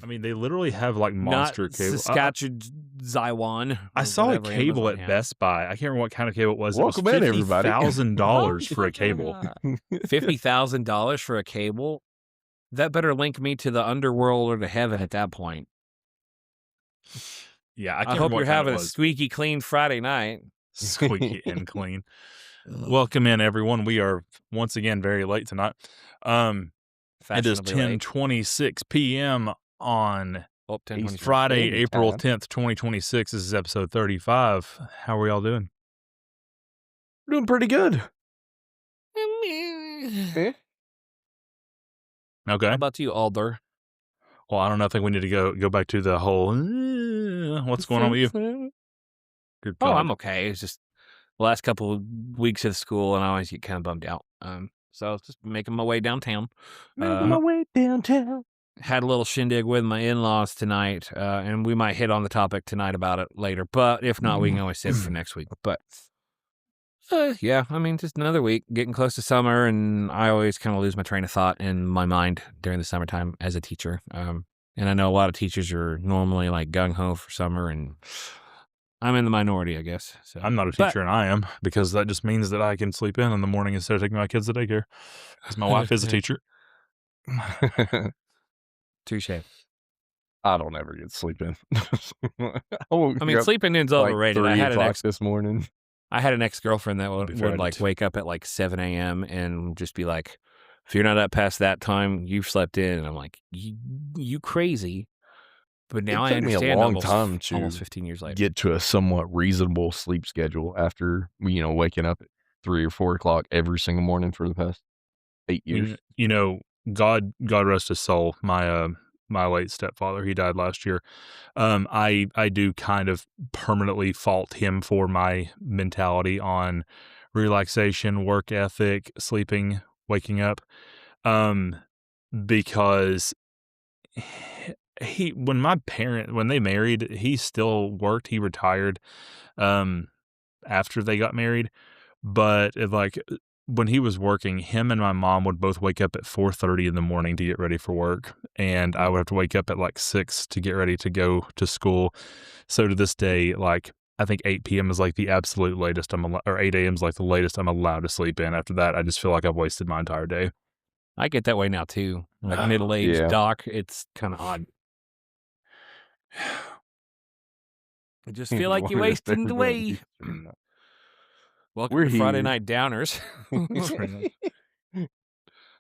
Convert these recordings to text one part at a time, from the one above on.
I mean, they literally have like Not monster cable. Saskatchewan. I saw a cable Amazon at has. Best Buy. I can't remember what kind of cable it was. Welcome it in, was everybody. $50,000 for a cable. $50,000 for a cable? That better link me to the underworld or to heaven at that point. Yeah, I hope you're having a squeaky clean Friday night. Squeaky and clean. Welcome in, everyone. We are once again very late tonight. It is 10:26 p.m. on Friday, April 10th, 2026. This is episode 35. How are y'all doing? Doing pretty good. Okay. How about you, Alder? Well, I don't know. I think we need to go back to the whole. What's going on with you? Good God. Oh, I'm okay. It's just the last couple of weeks of school, and I always get kind of bummed out. So I was just making my way downtown. Making my way downtown. Had a little shindig with my in-laws tonight, and we might hit on the topic tonight about it later. But if not, we can always save it for next week. But yeah, I mean, just another week, getting close to summer, and I always kind of lose my train of thought in my mind during the summertime as a teacher. And I know a lot of teachers are normally like gung-ho for summer, and I'm in the minority, I guess. So. I'm not a teacher, and I am, because that just means that I can sleep in the morning instead of taking my kids to daycare, because my wife is a teacher. Touche. I don't ever get sleep in. I mean, sleeping in's overrated. I had this morning. I had an ex-girlfriend that would like wake up at like 7 a.m. and just be like, if you're not up past that time, you've slept in. And I'm like, you crazy. But now I understand me a long time to almost 15 years later. Get to a somewhat reasonable sleep schedule after, waking up at 3 or 4 o'clock every single morning for the past 8 years. God rest his soul. My late stepfather, he died last year. I do kind of permanently fault him for my mentality on relaxation, work ethic, sleeping, waking up, because when they married, he still worked. He retired after they got married, but when he was working, him and my mom would both wake up at 4:30 in the morning to get ready for work, and I would have to wake up at like 6 to get ready to go to school. So to this day, like, I think 8 p.m. is like the absolute latest or 8 a.m. is like the latest I'm allowed to sleep in. After that, I just feel like I've wasted my entire day. I get that way now too. Like middle-aged doc, it's kind of odd. I just feel like you're wasting away. Welcome to Friday Night Downers.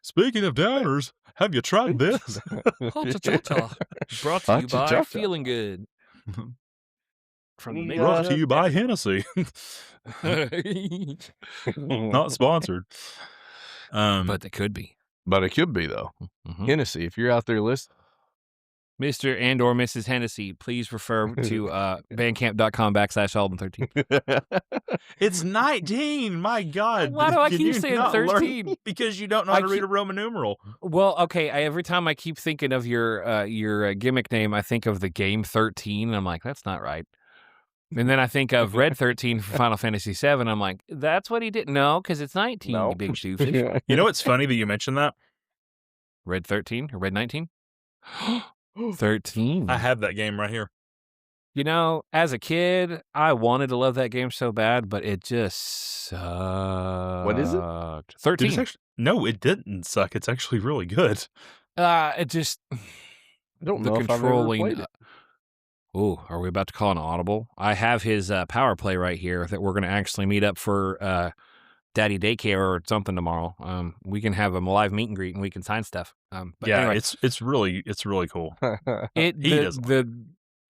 Speaking of downers, have you tried this? Brought to you by Feeling Good. Brought to you by Hennessy. Not sponsored. But they could be. But it could be, though. Mm-hmm. Hennessy, if you're out there listening. Mr. and or Mrs. Hennessy, please refer to bandcamp.com/album13. It's 19. My God. Why do I keep saying 13? Because you don't know how to read a Roman numeral. Well, okay. Every time I keep thinking of your gimmick name, I think of the game 13. And I'm like, that's not right. And then I think of Red 13 for Final Fantasy 7. I'm like, that's what he didn't know because it's 19, you big doofus. You know what's funny that you mentioned that? Red 13 or Red 19? 13. I have that game right here. As a kid, I wanted to love that game so bad, but it just sucked. What is it? 13. No, it didn't suck. It's actually really good. It just... I don't know if I've ever played it. Oh, are we about to call an audible? I have his power play right here that we're going to actually meet up for daddy daycare or something tomorrow. We can have a live meet and greet and we can sign stuff. But yeah, anyway. it's really cool.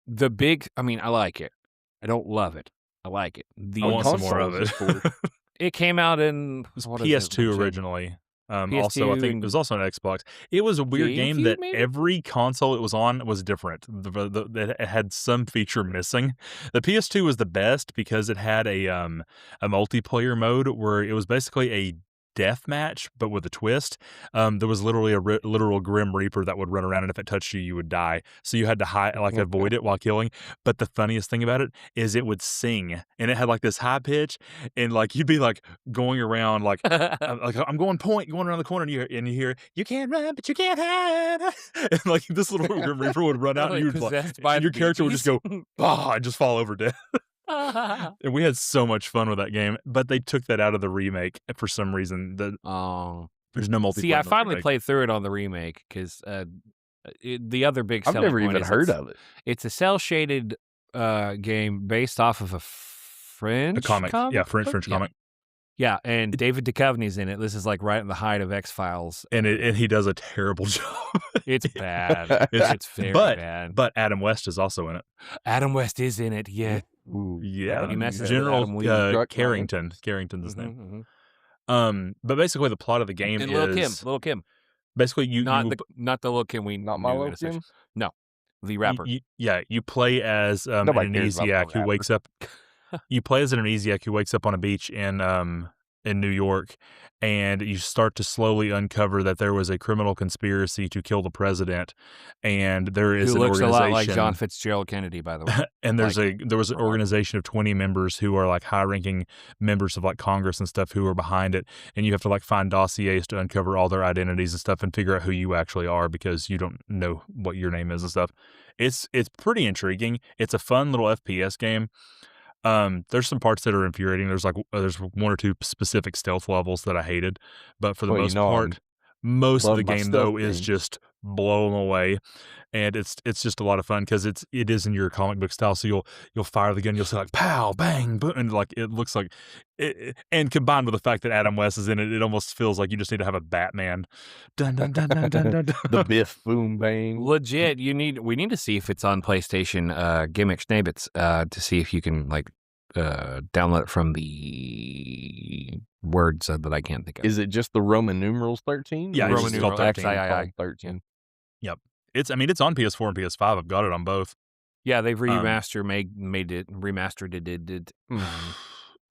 The big, I mean, I like it. I don't love it. I like it. I want some more of it. It came out in PS2 originally. PS2, also, I think it was also an Xbox. It was a weird game that every console it was on was different. It had some feature missing. The PS2 was the best because it had a multiplayer mode where it was basically a death match, but with a twist. There was literally a literal Grim Reaper that would run around, and if it touched you, you would die. So you had to avoid it while killing. But the funniest thing about it is it would sing, and it had like this high pitch, and like you'd be like going around like I'm going around the corner, and you hear you can't run, but you can't hide, and like this little Grim Reaper would run out, and you would possessed by and your character would just go and just fall over dead. Oh, And we had so much fun with that game, but they took that out of the remake for some reason. There's no multiplayer. see, I in the finally remake. played through it on the remake because the other big I've selling never point even is heard of it. it's a cell-shaded game based off of a French A comic. Yeah, French book? comic. Yeah, and David Duchovny's in it. This is like right in the height of X-Files. And he does a terrible job. It's bad. It's very bad. But Adam West is also in it. Adam West is in it. Yeah. Ooh. Yeah, He messes with General Adam Lee. Carrington. Carrington's his name. Mhm, mhm. But basically the plot of the game And is Lil' Kim. basically you Not the Lil' Kim we Not knew my in Lil' a section. Kim? No, the rapper. you play as an Nobody cares about the amnesiac who rapper. wakes up. You play as an amnesiac who wakes up on a beach in New York, and you start to slowly uncover that there was a criminal conspiracy to kill the president, and there is Who an looks a organization. lot like John Fitzgerald Kennedy, by the way. And there was an organization of 20 members who are like high-ranking members of like Congress and stuff who are behind it, and you have to like find dossiers to uncover all their identities and stuff and figure out who you actually are because you don't know what your name is and stuff. It's pretty intriguing. It's a fun little FPS game. There's some parts that are infuriating. There's one or two specific stealth levels that I hated, but for the most part, most of the love my game though stealth is games. just blow them away, and it's just a lot of fun because it is in your comic book style. So you'll fire the gun, you'll say like pow bang boom, and like it looks like it, and combined with the fact that Adam West is in it, it almost feels like you just need to have a Batman. Dun dun dun dun dun dun. The Biff boom bang. Legit, we need to see if it's on PlayStation Gimmick Schnabbits to see if you can like download it from the words that I can't think of. Is it just the Roman numerals 13? Yeah, Or it's is just it called actually 13. called 13. It's on PS4 and PS5. I've got it on both. Yeah, they've remastered it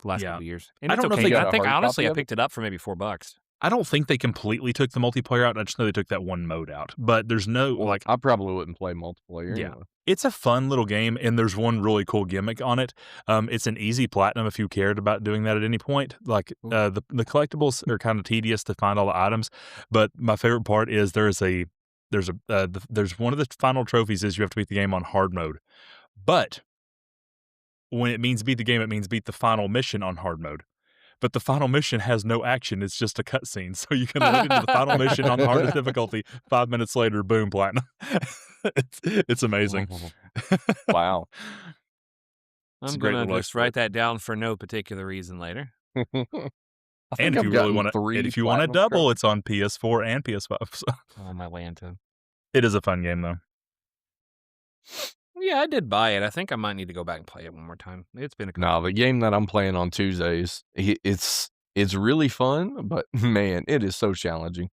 last couple of years. And I it's don't know if okay. they got I a think hard honestly copy I of it? picked it up for maybe $4. I don't think they completely took the multiplayer out. I just know they took that one mode out. But there's no Well, I probably wouldn't play multiplayer. Yeah. Anyway. It's a fun little game, and there's one really cool gimmick on it. It's an easy platinum if you cared about doing that at any point. Like the collectibles are kind of tedious to find all the items, but my favorite part is there's one of the final trophies is you have to beat the game on hard mode. But when it means beat the game, it means beat the final mission on hard mode. But the final mission has no action. It's just a cutscene. So you can load into the final mission on the hardest difficulty. 5 minutes later, boom, platinum. It's amazing. Wow. I'm great gonna little just write that down for no particular reason later. I And think if I've you really gotten want to, 3 if you want to platinum double, it's on PS4 and PS5. So Oh my Lanta. it is a fun game though. Yeah, I did buy it. I think I might need to go back and play it one more time. It's been a couple. No, the game that I'm playing on Tuesdays, it's really fun, but man, it is so challenging.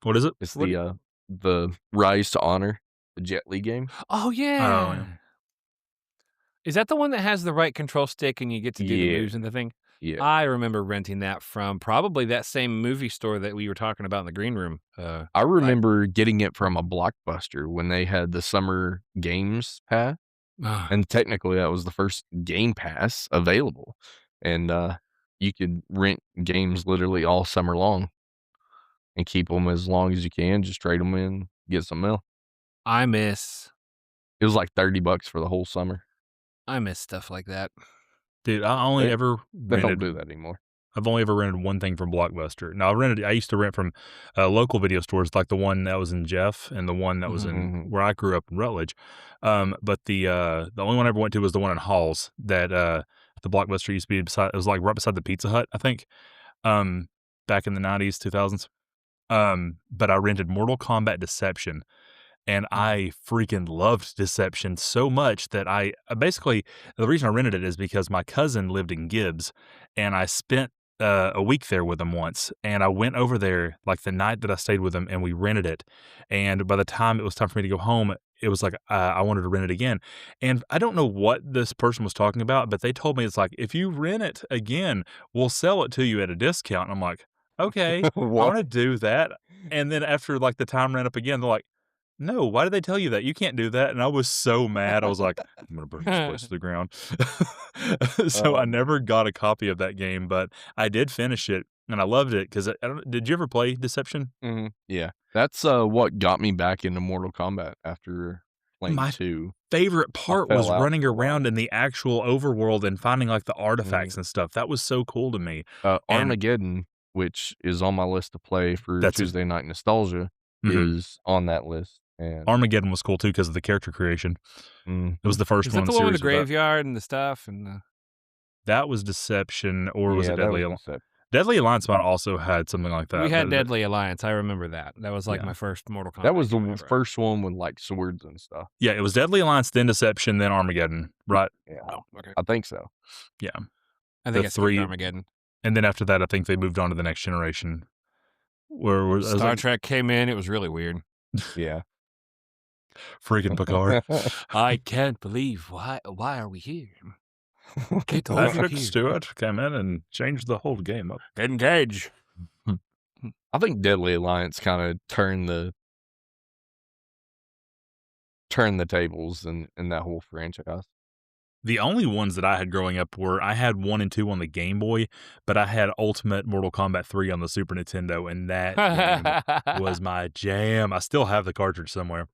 What is it? It's What the Rise to Honor, the Jet Li game. Oh yeah. yeah. Is that the one that has the right control stick and you get to do the Yeah. moves and the thing? Yeah. I remember renting that from probably that same movie store that we were talking about in the green room. I remember getting it from a Blockbuster when they had the summer games pass. And technically that was the first Game Pass available. And you could rent games literally all summer long and keep them as long as you can. Just trade them in, get some mail. I miss It was like $30 for the whole summer. stuff like that. Dude, I only ever They don't rented. do that anymore. I've only ever rented one thing from Blockbuster. Now I used to rent from local video stores, like the one that was in Jeff and the one that was in where I grew up in Rutledge. But the only one I ever went to was the one in Halls that the Blockbuster used to be beside. It was like right beside the Pizza Hut, I think. Back in the 90s, 2000s. But I rented Mortal Kombat Deception. And I freaking loved Deception so much that I basically, the reason I rented it is because my cousin lived in Gibbs, and I spent a week there with him once, and I went over there, like, the night that I stayed with him, and we rented it, and by the time it was time for me to go home, it was like, I wanted to rent it again, and I don't know what this person was talking about, but they told me it's like, "If you rent it again, we'll sell it to you at a discount," and I'm like, "Okay, I What? wanna do that," and then after, like, the time ran up again, they're like, "No, why did they tell you that? You can't do that," and I was so mad, I was like, "I'm gonna burn this place to the ground." So, I Oh, man. never got a copy of that game, but I did finish it, and I loved it 'cause I don't did you ever play Deception? Mhm. Yeah. That's, what got me back into Mortal Kombat after playing My 2. favorite I part fell was out running for a while. around in the actual overworld and finding, like, the Mhm. artifacts and stuff, that was so cool to me, and Armageddon, which is on my list to play for that's a Tuesday Night Nostalgia, mhm. is on that list, and Armageddon was cool too 'cause of the character creation. It was mhm. the first Is one that in the the one with the series with that. graveyard and the stuff and the That was Deception, or was it Yeah, that Deadly was Al Deception. Deadly Alliance might also had something like we that, had but Deadly Alliance, I remember that. That was, like, yeah. my first Mortal That Kombat was the game I ever had. first one with, like, swords and stuff. Yeah, it was Deadly Alliance, then Deception, then Armageddon, right? Yeah, Oh, okay. I think so. Yeah, I the think I skipped 3 Armageddon. and then after that, I think they moved on to the next generation, where was I was Star like, Trek came in, it was really weird. Yeah. "Freaking Picard." I can't believe why are we here? Get over Patrick here. Stewart came in and changed the whole game up. Engage. I think Deadly Alliance kinda turned the tables in that whole franchise. The only ones that I had growing up were I had 1 and 2 on the Game Boy, but I had Ultimate Mortal Kombat 3 on the Super Nintendo, and that game was my jam. I still have the cartridge somewhere.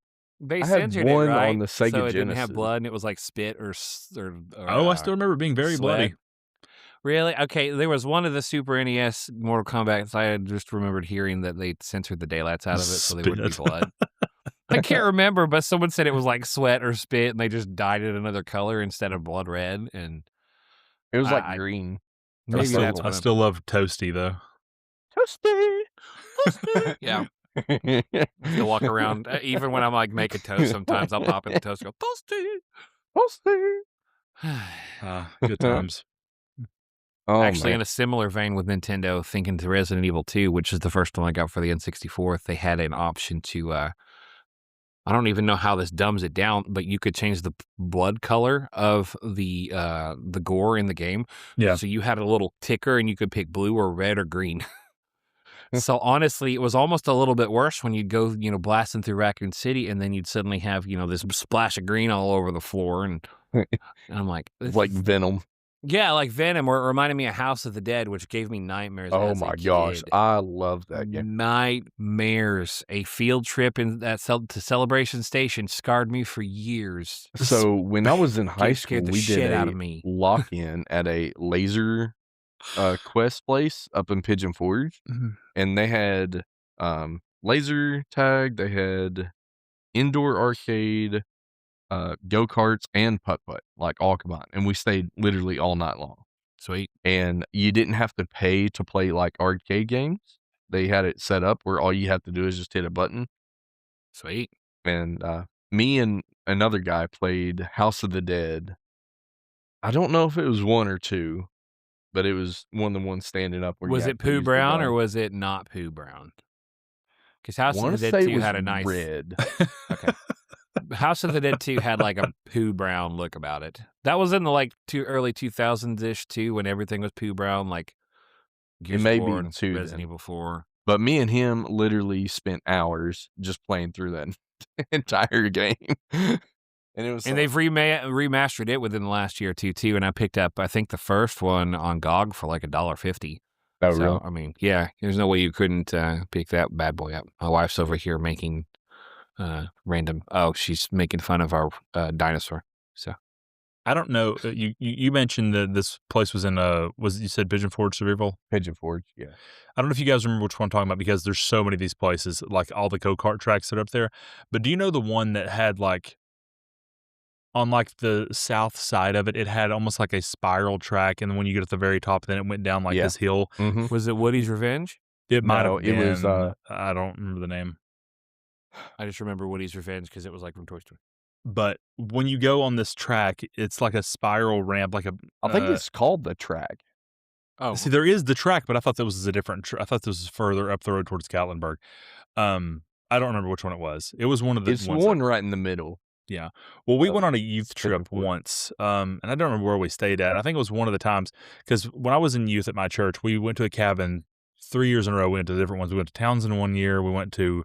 They I had censored it, one on right? the So Sega it didn't have Genesis. blood and it was like spit or s or, Oh, I still remember it being very sweat. bloody. Really? Okay, there was one of the Super NES Mortal Kombats I had just remembered hearing that they censored the daylights out of it so they wouldn't be Spit. blood. I can't remember, but someone said it was like sweat or spit, and they just dyed it another color instead of blood red, and It was, like, I green or maybe that's purple. I what I'm still love Toasty, though. Toasty! Toasty! Yeah. Still walk around, even when I'm, like, making toast sometimes, I'll pop in the toast and go, Toasty! "Toasty!" Good times. Oh, Actually, man. in a similar vein with Nintendo, thinking to Resident Evil 2, which is the first one I got for the N64, they had an option to, I don't even know how this dumbs it down, but you could change the blood color of the gore in the game. Yeah. So you had a little ticker and you could pick blue or red or green. So honestly, it was almost a little bit worse when you'd go, blasting through Raccoon City and then you'd suddenly have, this splash of green all over the floor. And I'm like, this Like is- Venom. yeah, like Venom, or it reminded me of House of the Dead, which gave me nightmares Oh as a my gosh, kid. I love that game. Nightmares. A field trip to Celebration Station scarred me for years. So when I was in high Scared school, the we shit did out a of me. lock-in at a laser quest place up in Pigeon Forge, Mhm. and they had laser tag, they had indoor arcade, go-karts, and putt-putt, like, all combined, and we stayed literally all night long. Sweet. And you didn't have to pay to play, like, arcade games. They had it set up where all you have to do is just hit a button, Sweet. and, me and another guy played House of the Dead. I don't know if it was 1 or 2, but it was one of the ones standing up where you Was it actually Pooh use the Brown or gun. was it not Pooh Brown? Because House of Wanna the Dead say it 2 was had a nice. red. Okay. House of the Dead 2 had like a Pooh Brown look about it. That was in the like early 2000s-ish too, when everything was Pooh Brown, like Gears may of War be and 2 Resident then. Evil 4. But me and him literally spent hours just playing through that entire game. And it was And so they've remastered it within the last year or two too. And I picked up, I think, the first one on GOG for like $1.50. Oh, So really? I mean, yeah, there's no way you couldn't pick that bad boy up. My wife's over here making random. Oh, she's making fun of our dinosaur. So I don't know, you mentioned that this place was in, you said Pigeon Forge Cerebral? Pigeon Forge, yeah. I don't know if you guys remember which one I'm talking about because there's so many of these places, like, all the go-kart tracks that are up there, but do you know the one that had, like on, like, the south side of it, it had almost like a spiral track, and then when you get at the very top, then it went down, like, Yeah. this hill? Mhm. was it Woody's Revenge? It might No, have it was, been, I don't remember the name. I just remember Woody's Revenge because it was like from Toy Story. But when you go on this track, it's like a spiral ramp, like a I think it's called the track. Oh, See, there is the track, but I thought that was a different I thought this was further up the road towards Gatlinburg. I don't remember which one it was. It was one of the It's ones that one right in the middle. yeah. Well, we of went on a youth trip Pigeonport. once, and I don't remember where we stayed at. I think it was one of the times because when I was in youth at my church, we went to a cabin 3 years in a row. We went to different ones. We went to Townsend one year. We went to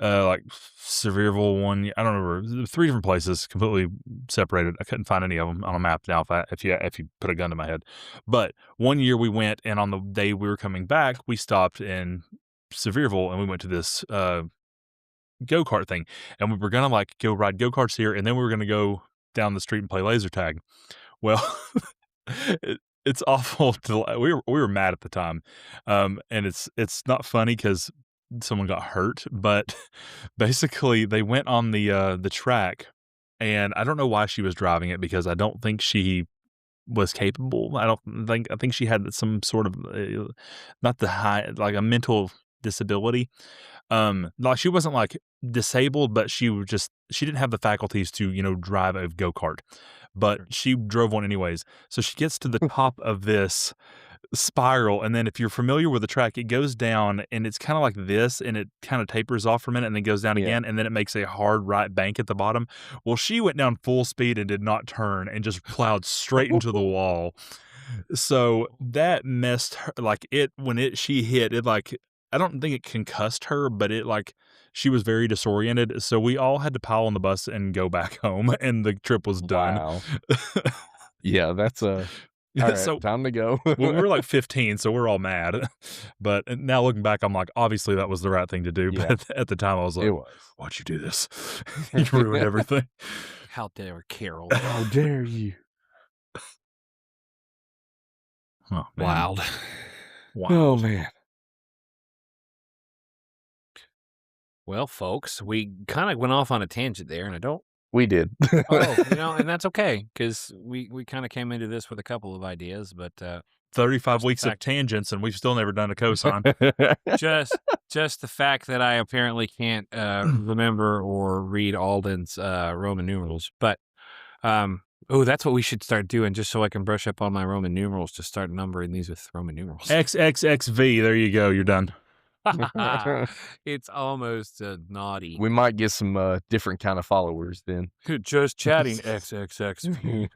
like Sevierville one year. I don't remember. 3 different places, completely separated. I couldn't find any of them on a map now. If you put a gun to my head, but one year we went, and on the day we were coming back, we stopped in Sevierville, and we went to this go-kart thing, and we were gonna like go ride go-karts here, and then we were gonna go down the street and play laser tag. Well, it's awful to we were mad at the time, and it's not funny because someone got hurt, but basically they went on the track, and I don't know why she was driving it because I don't think she was capable. I think she had some sort of not the high like a mental disability. Like she wasn't like disabled, but she didn't have the faculties to, drive a go-kart, but she drove one anyways. So she gets to the top of this spiral. And then if you're familiar with the track, it goes down and it's kind of like this and it kind of tapers off for a minute and then goes down again. And then it makes a hard right bank at the bottom. Well, she went down full speed and did not turn and just plowed straight into the wall. So that messed her she hit it like I don't think it concussed her, but it like she was very disoriented. So we all had to pile on the bus and go back home, and the trip was done. Wow. Yeah, that's all right, So time to go. well, we were like 15, so we're all mad. But now looking back, I'm like, obviously that was the right thing to do. Yeah. But at the time, I was like, It was. "Why'd you do this? You ruined everything." how dare Carol? How dare you? Oh, man. Wild. Oh, man. Well, folks, we kind of went off on a tangent there, and I don't. We did. And that's okay because we kind of came into this with a couple of ideas, but 35 weeks of tangents, and we've still never done a cosign. just the fact that I apparently can't remember or read Alden's Roman numerals, but that's what we should start doing, just so I can brush up on my Roman numerals to start numbering these with Roman numerals. XXXV. There you go. You're done. It's almost naughty. We might get some different kind of followers then. Just chatting XXX.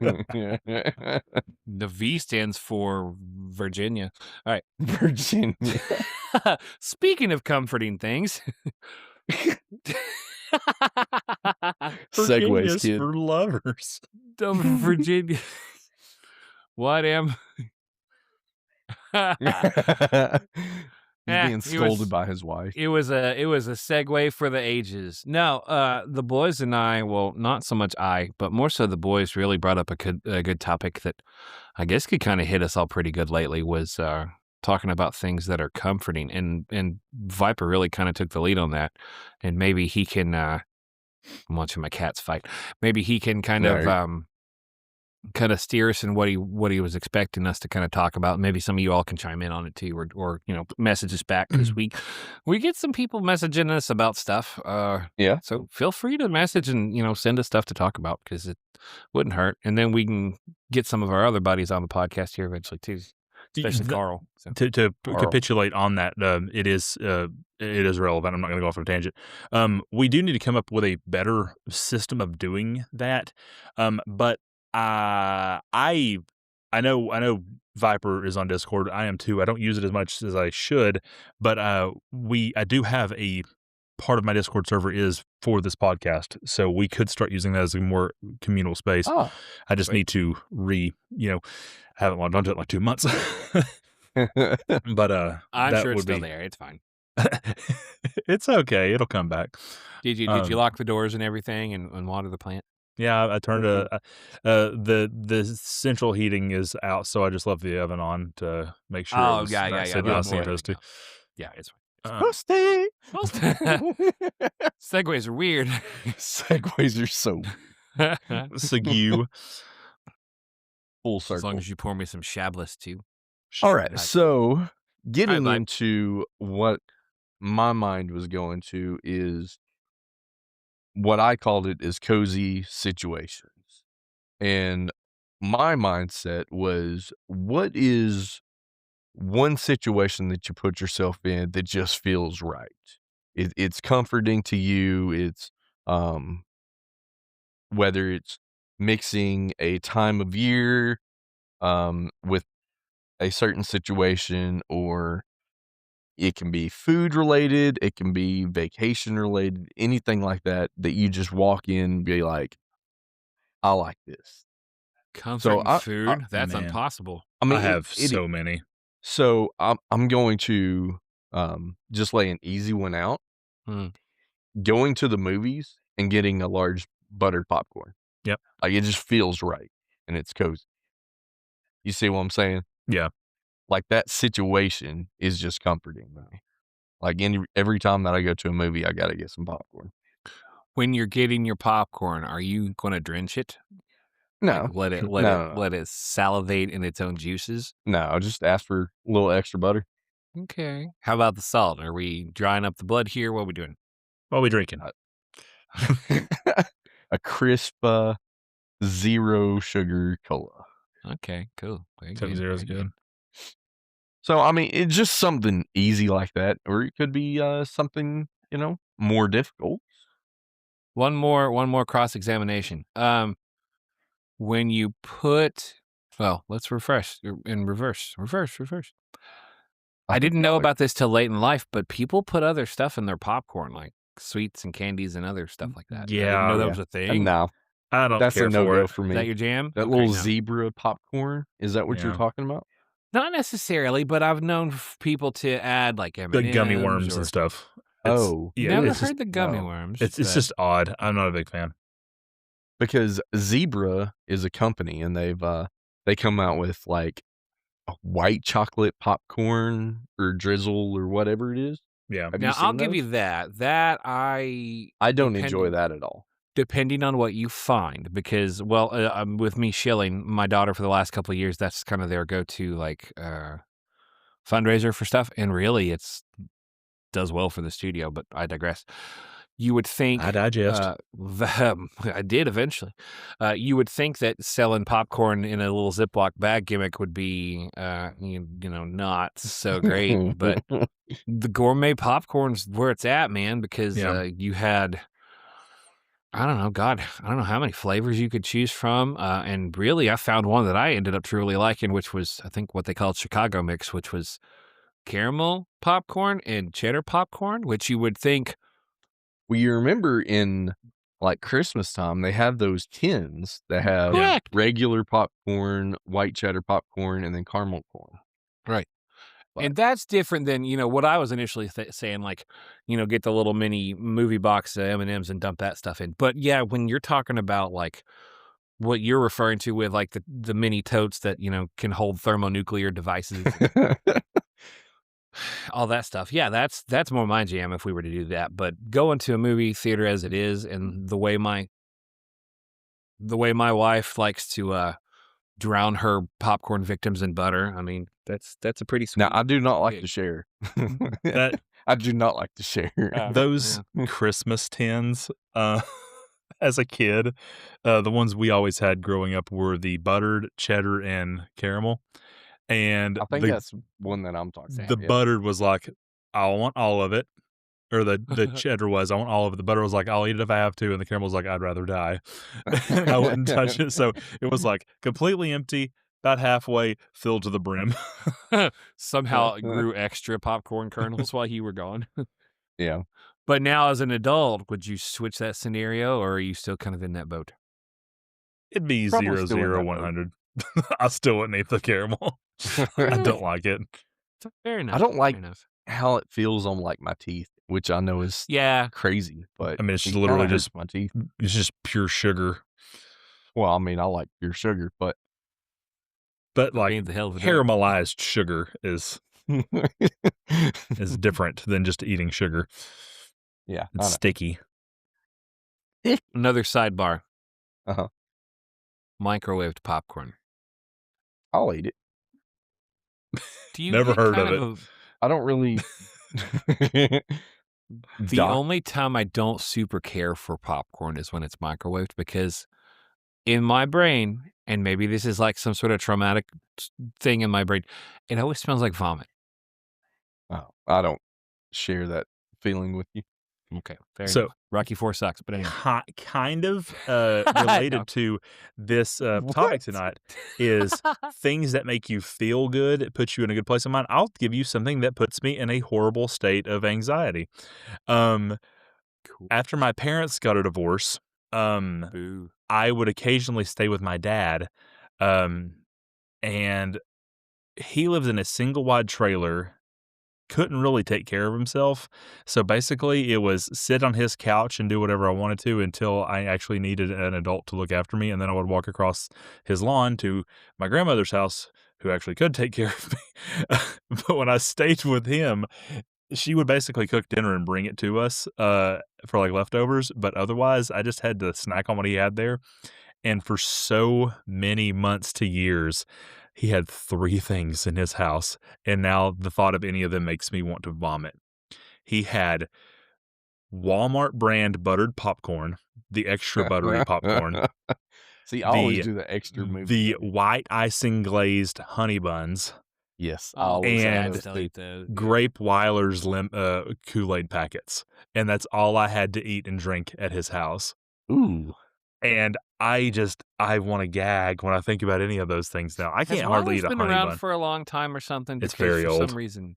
The V stands for Virginia. All right. Virginia. Speaking of comforting things. Segues, kid. For lovers. Virginia. What am? He's being scolded by his wife. It was a segue for the ages. No, the boys and I, well, not so much I, but more so the boys really brought up a good topic that I guess could kind of hit us all pretty good lately was talking about things that are comforting. And Viper really kind of took the lead on that. And maybe he can, I'm watching my cats fight. Maybe he can kind of steer us in what he was expecting us to kind of talk about. Maybe some of you all can chime in on it too, or message us back because we get some people messaging us about stuff. Yeah. So feel free to message and send us stuff to talk about because it wouldn't hurt, and then we can get some of our other buddies on the podcast here eventually too, especially Carl. So. To capitulate on that, it is relevant. I'm not going to go off on a tangent. We do need to come up with a better system of doing that, but. I know Viper is on Discord. I am too. I don't use it as much as I should, but I do have a part of my Discord server is for this podcast, so we could start using that as a more communal space. Oh, I just need to haven't logged onto it in like 2 months. But I'm sure it's still there. It's fine. It's okay. It'll come back. Did you lock the doors and everything and water the plant? Yeah, I turned the central heating is out, so I just left the oven on to make sure. Oh, it was yeah. it's supposed to. Yeah, it's fine. Segues are weird. Segues are so Segue. Full circle. As long as you pour me some Chablis too. All right, so getting into what my mind was going to is what I called it is cozy situations. And my mindset was, what is one situation that you put yourself in that just feels right. It's comforting to you. It's whether it's mixing a time of year with a certain situation, or it can be food related, it can be vacation related, anything like that, that you just walk in and be like, I like this. Comfort So and food? That's man. impossible. I mean, I have so many. So I'm going to just lay an easy one out. Going to the movies and getting a large buttered popcorn. Yep. Like, it just feels right and it's cozy. You see what I'm saying? Yeah. Like, that situation is just comforting to me. Like, every time that I go to a movie, I gotta get some popcorn. When you're getting your popcorn, are you going to drench it? No, Like no. let it salivate in its own juices? No, I just ask for a little extra butter. Okay. How about the salt? Are we drying up the blood here? What are we doing? What are we drinking? A crisp, 0 sugar cola. Okay, cool. Very Coke good, Zero's very good. So, I mean, it's just something easy like that, or it could be, something, more difficult. One more cross-examination. When you put, well, let's refresh in reverse. I didn't know about this till late in life, but people put other stuff in their popcorn, like sweets and candies and other stuff like that. I didn't know that was a thing. No, I don't that's care a for no-go it. for Is me. that your jam? That Okay, little no. zebra popcorn, is that what you're Yeah. talking about? Not necessarily, but I've known people to add like M&Ms The gummy worms or, and stuff. Never it's heard just, the gummy no. worms. it's but- just odd. I'm not a big fan. Because Zebra is a company, and they come out with, like, a white chocolate popcorn or drizzle or whatever it is. Yeah. Have Now, you seen I'll give those? you that. That I don't enjoy that at all. depending on what you find, because with me shilling, my daughter for the last couple of years, that's kind of their go-to like fundraiser for stuff, and really it's does well for the studio. But I digress. You would think I digest. I did eventually. You would think that selling popcorn in a little Ziploc bag gimmick would be not so great, but the gourmet popcorn's where it's at, man, because Yeah. you had. I don't know, God, I don't know how many flavors you could choose from. And really, I found one that I ended up truly liking, which was, I think, what they called Chicago mix, which was caramel popcorn and cheddar popcorn, which you would think. Well, you remember in, like, Christmas time, they have those tins that have Correct. regular popcorn, white cheddar popcorn, and then caramel corn. Right. But And that's different than, what I was initially saying, like, get the little mini movie box of M&Ms and dump that stuff in. But yeah, when you're talking about like what you're referring to with like the mini totes that, can hold thermonuclear devices, all that stuff. Yeah, that's more my jam if we were to do that. But going to a movie theater as it is, and the way my wife likes to drown her popcorn victims in butter. I mean, that's a pretty sweet. Now, I do not like gig. to share. That I do not like to share. those Christmas tins, as a kid, the ones we always had growing up were the buttered cheddar and caramel. And I think that's one that I'm talking about. the buttered was like, I want all of it. Or the cheddar was, I want all of it. The butter was like, I'll eat it if I have to. And the caramel was like, I'd rather die. And I wouldn't touch it. So it was like completely empty, about halfway filled to the brim. Somehow it grew extra popcorn kernels while you were gone. Yeah. But now as an adult, would you switch that scenario, or are you still kind of in that boat? It'd be Probably 0, still in 0, that 100. I still wouldn't eat the caramel. I don't like it. Fair enough. I don't like fair enough. how it feels on, like, my teeth, which I know is crazy, but I mean, it's it just literally kinda hurts just my teeth. It's just pure sugar. Well, I mean, I like pure sugar, but Like Being the hell of a drug. caramelized sugar is different than just eating sugar. yeah, I It's know. sticky. Another sidebar. Uh-huh. Microwaved popcorn. I'll eat it. Do you Never get heard kind of it. I don't really. The only time I don't super care for popcorn is when it's microwaved, because in my brain, and maybe this is like some sort of traumatic thing in my brain, it always smells like vomit. Oh, I don't share that feeling with you. Okay, fair So- enough. Rocky IV sucks, but anyway. Kind of related No. to this topic What? tonight is things that make you feel good, it puts you in a good place of mind. I'll give you something that puts me in a horrible state of anxiety. Cool. After my parents got a divorce, Boo. I would occasionally stay with my dad, and he lives in a single wide trailer, couldn't really take care of himself. So basically, it was sit on his couch and do whatever I wanted to until I actually needed an adult to look after me. And then I would walk across his lawn to my grandmother's house, who actually could take care of me. But when I stayed with him, she would basically cook dinner and bring it to us for like leftovers. But otherwise, I just had to snack on what he had there. And for so many months to years, he had 3 things in his house, and now the thought of any of them makes me want to vomit. He had Walmart brand buttered popcorn, the extra buttery popcorn, See, I always the- do the extra move. the white icing glazed honey buns, Yes, I Oh, always and- have I those still too. eat those. Grape Weiler's Kool-Aid packets, and that's all I had to eat and drink at his house. Ooh, And I want to gag when I think about any of those things now. I Has can't hardly Weiler's eat a been honey around bun. for a long time or something? It's Because very for old. some reason.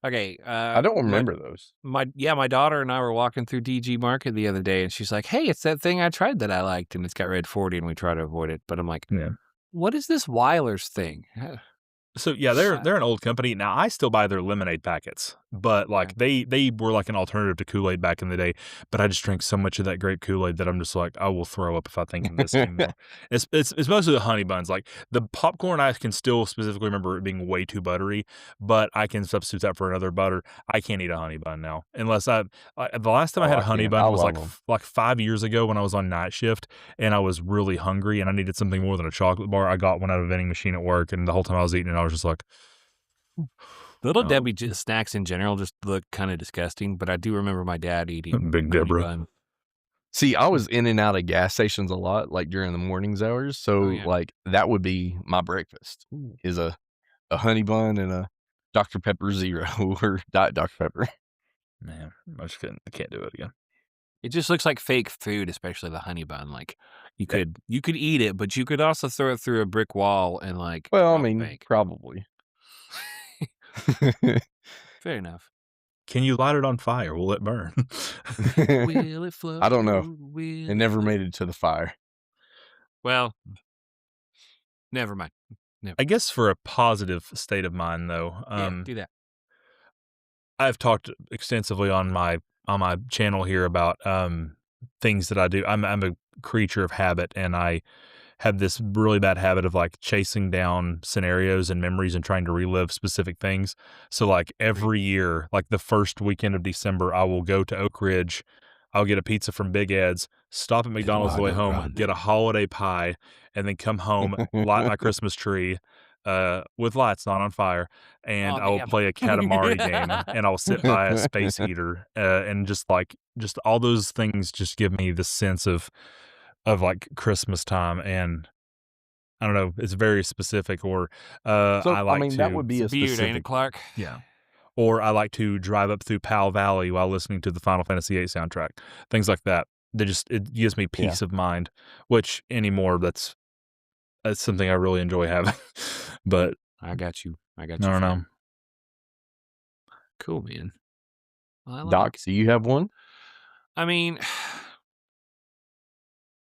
Okay. I don't remember those. My daughter and I were walking through DG Market the other day, and she's like, "Hey, it's that thing I tried that I liked, and it's got red 40, and we try to avoid it." But I'm like, Yeah. "What is this Weiler's thing?" So yeah, they're an old company. Now I still buy their lemonade packets, but like they were like an alternative to Kool-Aid back in the day. But I just drank so much of that grape Kool-Aid that I'm just like, I will throw up if I think of this anymore. It's mostly the honey buns. Like the popcorn, I can still specifically remember it being way too buttery, but I can substitute that for another butter. I can't eat a honey bun now unless the last time I had a honey bun was like 5 years ago when I was on night shift and I was really hungry and I needed something more than a chocolate bar. I got one out of a vending machine at work, and the whole time I was eating it, I was just like. Little No. Debbie snacks in general just look kind of disgusting, but I do remember my dad eating Big honey Deborah. bun. See, I was in and out of gas stations a lot, like during the mornings hours. So, Oh, yeah. like that would be my breakfast: is a honey bun and a Dr. Pepper Zero or Diet Dr. Pepper. Man, I can't do it again. It just looks like fake food, especially the honey bun. Like you could eat it, but you could also throw it through a brick wall and like. Well, I rob a mean, bank. probably. Fair enough. Can you light it on fire? Will it burn? Will it float? I don't know. Will It never made it to the fire. Well, never mind. I guess for a positive state of mind, though, Yeah, do that. I've talked extensively on my channel here about things that I do. I'm a creature of habit, and I have this really bad habit of like chasing down scenarios and memories and trying to relive specific things. So like every year, like the first weekend of December, I will go to Oak Ridge. I'll get a pizza from Big Ed's, stop at McDonald's on the way home, Grande. get a holiday pie, and then come home, light my Christmas tree with lights not on fire, and Aw, I will damn. play a Katamari game, and I'll sit by a space heater, and just all those things just give me the sense of like Christmas time, and I don't know, it's very specific. Or So, I like to that would be a It's weird, ain't specific. it, Clark? yeah. Or I like to drive up through Powell Valley while listening to the Final Fantasy VIII soundtrack. Things like that. It gives me peace of mind, which anymore that's something I really enjoy having. But I got you. I I got you. don't know. fam. Cool, man. Well, I like Doc, it. do you have one? I mean,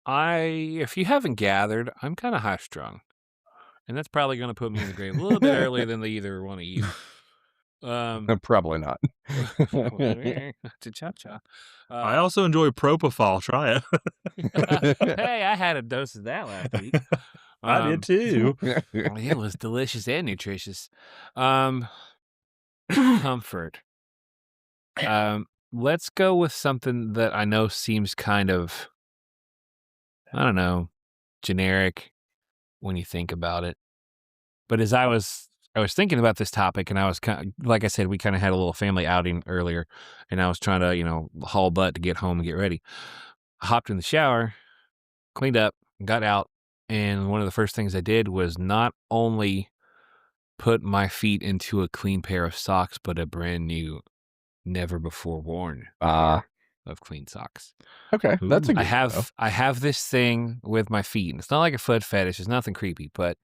if you haven't gathered, I'm kind of high strung, and that's probably going to put me in the grave a little bit earlier than they either one of you. Probably not. Cha-cha. I also enjoy Propofol. Try it. Hey, I had a dose of that last week. I did too. It was delicious and nutritious. Comfort. Let's go with something that I know seems kind of, I don't know, generic when you think about it. But as I was thinking about this topic, and I was kind of, like I said, we kind of had a little family outing earlier, and I was trying to, haul butt to get home and get ready. I hopped in the shower, cleaned up, got out, And one of the first things I did was not only put my feet into a clean pair of socks, but a brand new, never before worn pair of clean socks. Okay, that's a Ooh. good one, though. I have this thing with my feet. And it's not like a foot fetish. It's nothing creepy, but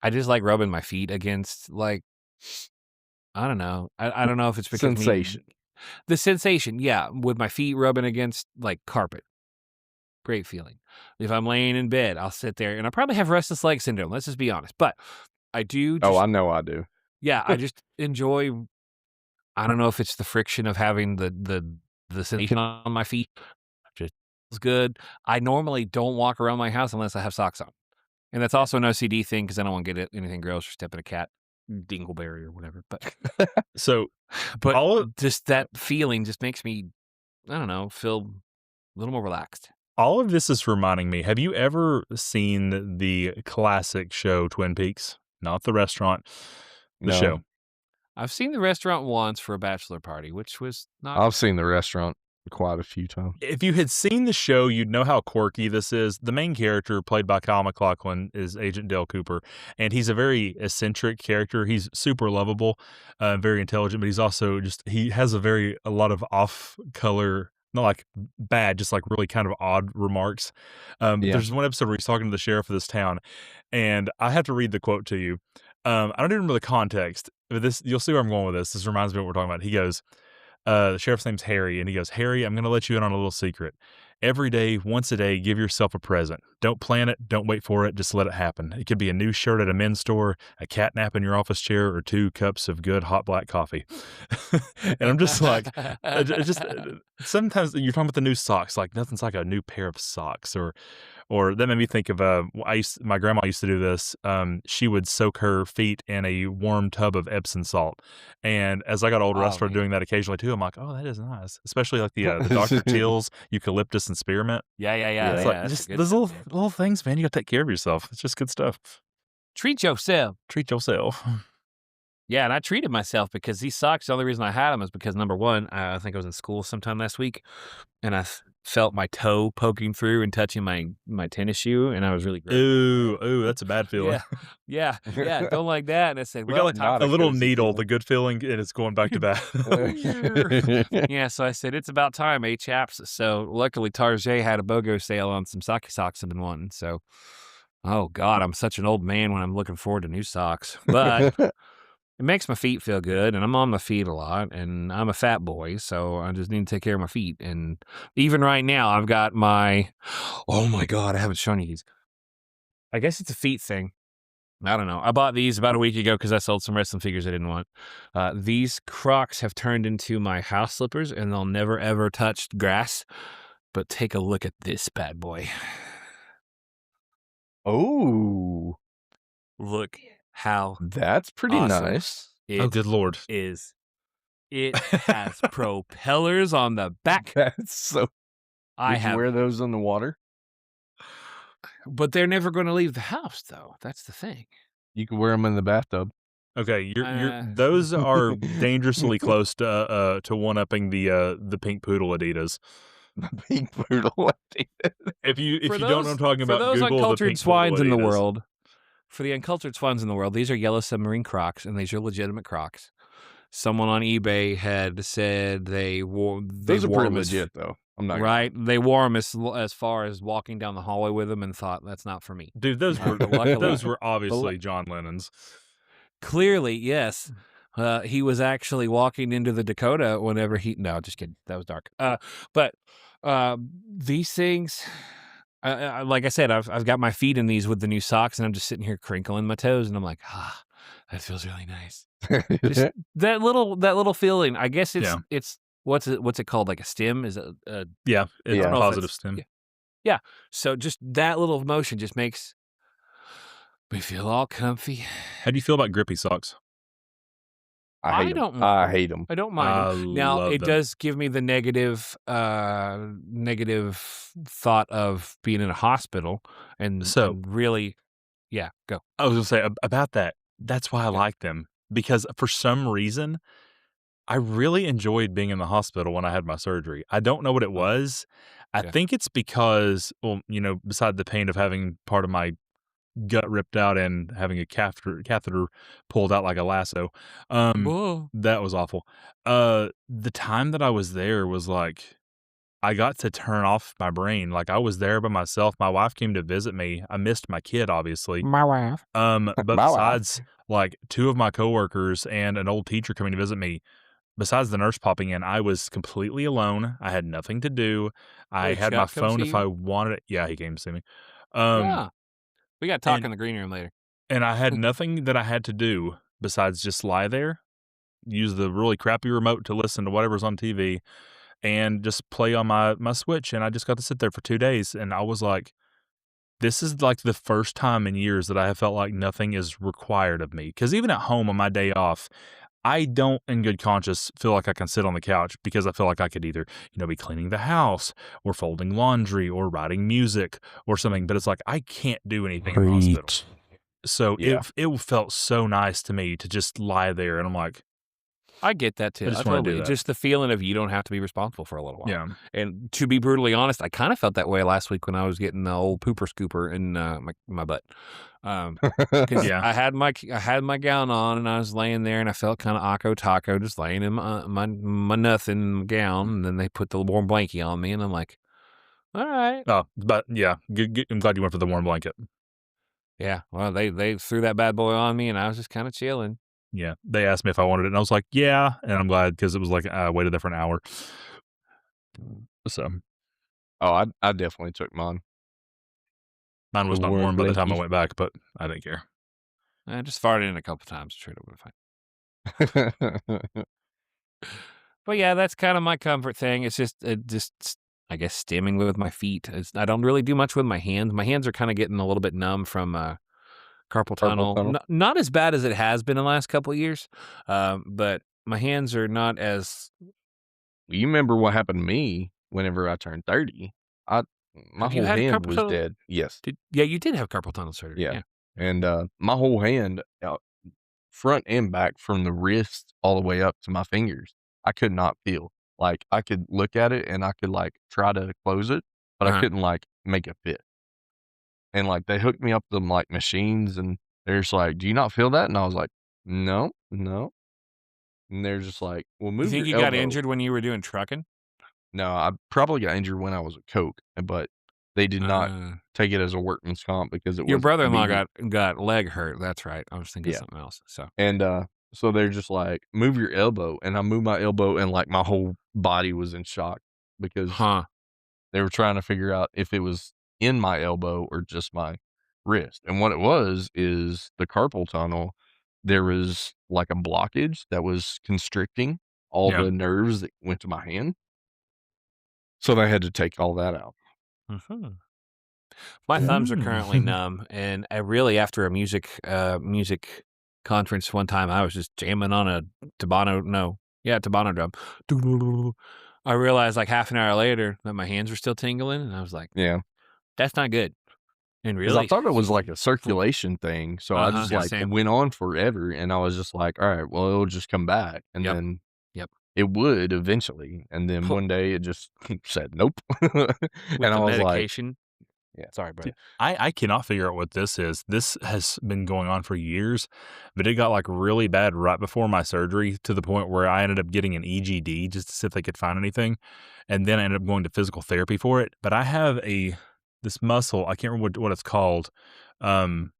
I just like rubbing my feet against, like, I don't know. I don't know if it's because Sensation. the sensation, yeah, with my feet rubbing against, like, carpet. Great feeling. If I'm laying in bed, I'll sit there, and I probably have restless leg syndrome. Let's just be honest. But I do Oh, just, I know I do. yeah, I just enjoy. I don't know if it's the friction of having the sensation on my feet. Just feels good. I normally don't walk around my house unless I have socks on, and that's also an OCD thing because I don't want to get anything gross or step in a cat dingleberry or whatever. So But all of, just that feeling just makes me, I don't know, feel a little more relaxed. all of this is reminding me, have you ever seen the classic show Twin Peaks? Not the restaurant, the No. show. I've seen the restaurant once for a bachelor party, which was not. I've seen the restaurant quite a few times. If you had seen the show, you'd know how quirky this is. The main character, played by Kyle MacLachlan, is Agent Dale Cooper, and he's a very eccentric character. He's super lovable, very intelligent, but he's also he has a lot of off-color, not like bad, just like really kind of odd remarks. But Yeah. there's one episode where he's talking to the sheriff of this town, and I have to read the quote to you. I don't even remember the context, but you'll see where I'm going with this. This reminds me of what we're talking about. He goes, the sheriff's name's Harry, and he goes, Harry, I'm going to let you in on a little secret. Every day, once a day, give yourself a present. Don't plan it. Don't wait for it. Just let it happen. It could be a new shirt at a men's store, a cat nap in your office chair, or 2 cups of good hot black coffee. And I'm just like, sometimes you're talking about the new socks, like nothing's like a new pair of socks, or that made me think of my grandma used to do this. She would soak her feet in a warm tub of Epsom salt, and as I got older, I started doing that occasionally too. I'm like, oh, that is nice, especially like the Dr. Teal's eucalyptus and spearmint. Yeah. It's like just those little things, man. You got to take care of yourself. It's just good stuff. Treat yourself. Treat yourself. Yeah, and I treated myself because these socks, the only reason I had them is because, number one, I think I was in school sometime last week, and I felt my toe poking through and touching my tennis shoe, and I was really grateful. Ooh, that's a bad feeling. Yeah, don't like that. And I said, We well, got like a little needle, the good feeling, and it's going back to bad. yeah, so I said, it's about time, chaps. So luckily Tarjay had a BOGO sale on some socky socks I've been wanting. So, oh God, I'm such an old man when I'm looking forward to new socks. But it makes my feet feel good, and I'm on my feet a lot, and I'm a fat boy, so I just need to take care of my feet. And even right now, I've got oh my God, I haven't shown you these. I guess it's a feet thing. I don't know. I bought these about a week ago because I sold some wrestling figures I didn't want. These Crocs have turned into my house slippers, and they'll never, ever touch grass. But take a look at this bad boy. Oh, Look how that's pretty awesome nice. Oh, good Lord. Is. It has propellers on the back. That's so. Did you wear those in the water? But they're never going to leave the house, though. That's the thing. You can wear them in the bathtub. Okay, those are dangerously close to one-upping the pink poodle Adidas. The pink poodle Adidas. If you don't know what I'm talking about, for those Google uncultured the pink swines poodle in the Adidas. world. For the uncultured swines in the world, these are yellow submarine Crocs, and these are legitimate Crocs. Someone on eBay had said they wore. Those are pretty legit, though. I'm not right. They wore them as far as walking down the hallway with them, and thought that's not for me. Dude, those were obviously John Lennon's. Clearly, yes. He was actually walking into the Dakota whenever no, just kidding. That was dark. But these things, like I said, I've got my feet in these with the new socks, and I'm just sitting here crinkling my toes, and I'm like, that feels really nice. Just that little feeling. I guess it's what's it called? Like a stim? Is it? It's a positive stim. Yeah. So just that little motion just makes me feel all comfy. How do you feel about grippy socks? I hate them. I hate them. I don't mind them. Now, it does give me the negative thought of being in a hospital and really, go. I was going to say about that. That's why I like them, because for some reason, I really enjoyed being in the hospital when I had my surgery. I don't know what it was. I Yeah. think it's because, well, beside the pain of having part of my gut ripped out and having a catheter pulled out like a lasso, Whoa. that was awful. The time that I was there was like I got to turn off my brain. Like, I was there by myself. My wife came to visit me. I missed my kid, obviously. My wife. But My wife. besides, like, 2 of my coworkers and an old teacher coming to visit me, besides the nurse popping in, I was completely alone. I had nothing to do. I Wait, had my Chuck come phone see if you? I wanted it. Yeah, he came to see me. Um, Yeah. We got to talk and in the green room later. and I had nothing that I had to do besides just lie there, use the really crappy remote to listen to whatever's on TV, and just play on my Switch, and I just got to sit there for 2 days, and I was like, "This is, like, the first time in years that I have felt like nothing is required of me." Because even at home on my day off, I don't, in good conscience, feel like I can sit on the couch because I feel like I could either, be cleaning the house or folding laundry or writing music or something, but it's like I can't do anything in the hospital. So Yeah. it felt so nice to me to just lie there, and I'm like, I get that too. I I just wanna do totally. that. Just the feeling of you don't have to be responsible for a little while. Yeah. And to be brutally honest, I kind of felt that way last week when I was getting the old pooper scooper in my butt. Because Yeah. I had my gown on and I was laying there and I felt kind of Akko Taco, just laying in my nothing gown. And then they put the warm blankie on me, and I'm like, all right. Oh, but yeah, good, I'm glad you went for the warm blanket. Yeah. Well, they threw that bad boy on me, and I was just kind of chilling. Yeah, they asked me if I wanted it, and I was like, "Yeah," and I'm glad because it was like I waited there for an hour. So Oh, I definitely took mine. mine was The not warm warm by the time I blankie. went back, but I didn't care. I just farted in a couple times. Sure, it would have fine. But yeah, that's kind of my comfort thing. It's just, I guess, stimming with my feet. I don't really do much with my hands. My hands are kind of getting a little bit numb from carpal tunnel. tunnel? Not as bad as it has been in the last couple of years, but my hands are not as. You remember what happened to me whenever I turned 30? My Have you whole had hand carpal was tunnel? dead. Yes. Yeah, you did have carpal tunnel surgery. Yeah. Yeah. And my whole hand, front and back, from the wrist all the way up to my fingers, I could not feel. Like, I could look at it and I could, like, try to close it, but I Uh-huh. couldn't, like, make it fit. And, like, they hooked me up to them, like, machines, and they're just like, "Do you not feel that?" And I was like, "No, no." And they're just like, "Well, You move think your you got elbow." injured when you were doing trucking? No, I probably got injured when I was at Coke, but they did not take it as a workman's comp because it Your wasn't brother-in-law immediate. got leg hurt. That's right. I was thinking of Yeah. something else. So And, so they're just like, "Move your elbow," and I moved my elbow, and, like, my whole body was in shock because they were trying to figure out if it was in my elbow or just my wrist. And what it was is the carpal tunnel. There was, like, a blockage that was constricting all Yeah. the nerves that went to my hand. So they had to take all that out. My thumbs are currently numb, and I really, after a music conference one time, I was just jamming on a Tabano drum. I realized like half an hour later that my hands were still tingling, and I was like, Yeah. "That's not good." And 'Cause I really, thought it was like a circulation thing, so I just, Yeah, like, same. went on forever, and I was just like, "Alright, well, it'll just come back," and Yep. then Yep. it would eventually, and then one day it just said, "Nope." With And I the was like, medication. yeah. Sorry, brother. I cannot figure out what this is. This has been going on for years, but it got, like, really bad right before my surgery to the point where I ended up getting an EGD just to see if they could find anything, and then I ended up going to physical therapy for it, but I have this muscle, I can't remember what it's called, um,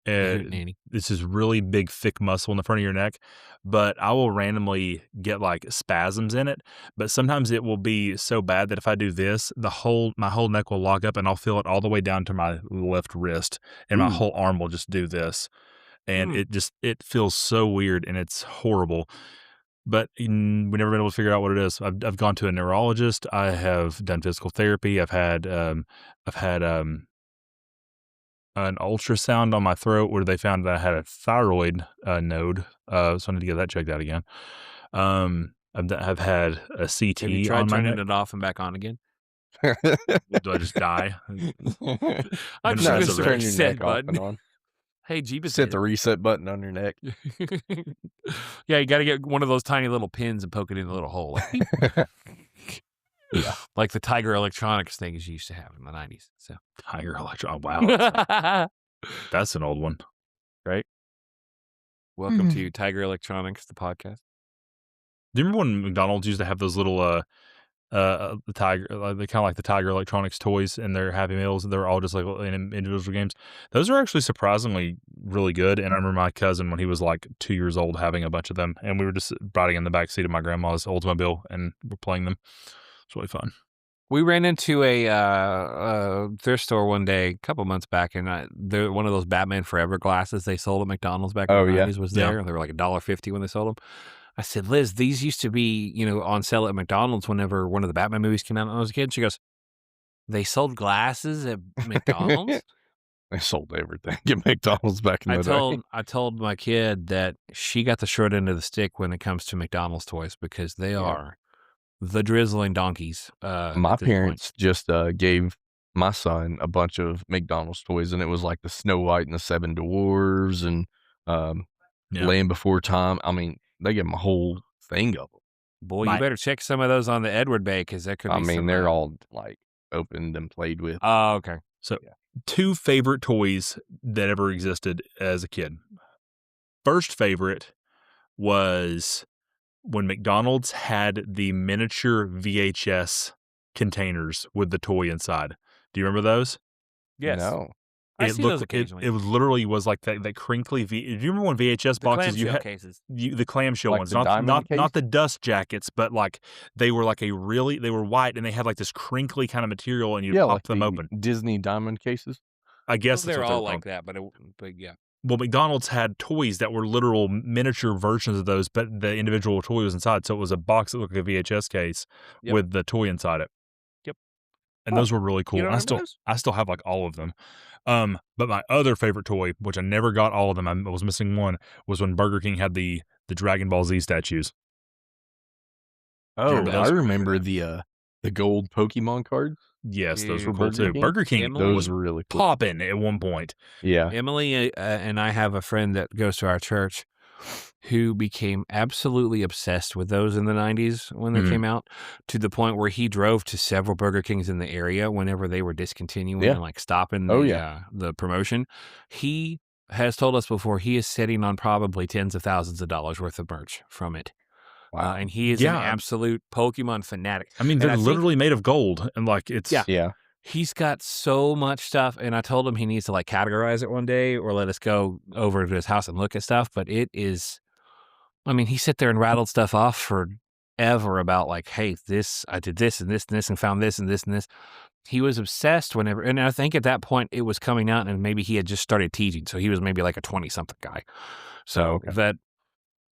Hootenanny. this is really big, thick muscle in the front of your neck, but I will randomly get, like, spasms in it, but sometimes it will be so bad that if I do this, my whole neck will lock up, and I'll feel it all the way down to my left wrist, and my Ooh. whole arm will just do this, and it feels so weird, and it's horrible, but we never been able to figure out what it is. I've gone to a neurologist, I have done physical therapy, I've had an ultrasound on my throat where they found that I had a thyroid node, so I need to get that checked out again. I've had a CT Have you tried on my turning neck. it off and back on again? Do I just die? I'm No, sure it's there's a over. turn your reset neck off and button. on. Hey, Jeebus Set did the reset button on your neck. Yeah, you got to get one of those tiny little pins and poke it in the little hole. Like, beep. Like the Tiger Electronics things you used to have in the 90s. So Tiger Electron. Wow. That's an old one. Right? Welcome to Tiger Electronics, the podcast. Do you remember when McDonald's used to have those little the Tiger, they kind of like the Tiger Electronics toys in their Happy Meals? They're all just like in individual games. Those are actually surprisingly really good. And I remember my cousin, when he was like 2 years old, having a bunch of them, and we were just riding in the back seat of my grandma's Oldsmobile and we're playing them. It's really fun. We ran into a thrift store one day, a couple months back, and one of those Batman Forever glasses they sold at McDonald's back in the 90s was there. They were like $1.50 when they sold them. I said, Liz, these used to be, on sale at McDonald's whenever one of the Batman movies came out when I was a kid. She goes, they sold glasses at McDonald's? They sold everything at McDonald's back in the day. I told my kid that she got the short end of the stick when it comes to McDonald's toys because they are the drizzling donkeys. My parents just gave my son a bunch of McDonald's toys, and it was like the Snow White and the Seven Dwarves and Land Before Time. I mean, they gave him a whole thing of them. Boy, you better check some of those on the Edward Bay because that could be they're all like opened and played with. Oh, okay. So, two favorite toys that ever existed as a kid. First favorite was when McDonald's had the miniature VHS containers with the toy inside. Do you remember those? Yes. No. I see those occasionally. It literally was like that crinkly. Do you remember when VHS boxes you had cases? The clamshell Like ones, the not the dust jackets, but like they were like they were white and they had like this crinkly kind of material, and you pop like them open. Disney diamond cases. I guess they're all like that, but yeah. Well, McDonald's had toys that were literal miniature versions of those, but the individual toy was inside. So it was a box that looked like a VHS case with the toy inside it. Yep. And those were really cool. You I still have like all of them. But my other favorite toy, which I never got all of them, I was missing one, was when Burger King had the Dragon Ball Z statues. Oh, I remember the gold Pokemon cards. Yes, those were cool too. Burger King, those were really cool. Popping at one point. Yeah. Emily and I have a friend that goes to our church who became absolutely obsessed with those in the 90s when they came out, to the point where he drove to several Burger Kings in the area whenever they were discontinuing and like stopping the promotion. He has told us before he is sitting on probably tens of thousands of dollars worth of merch from it. Wow. And he is an absolute Pokemon fanatic. I mean, they're literally made of gold, and like it's He's got so much stuff, and I told him he needs to like categorize it one day or let us go over to his house and look at stuff. But it is, I mean, he sat there and rattled stuff off forever about like, hey, I did this and this and this and found this and this and this. He was obsessed whenever, and I think at that point it was coming out, and maybe he had just started teaching, so he was maybe like a 20-something guy. So that.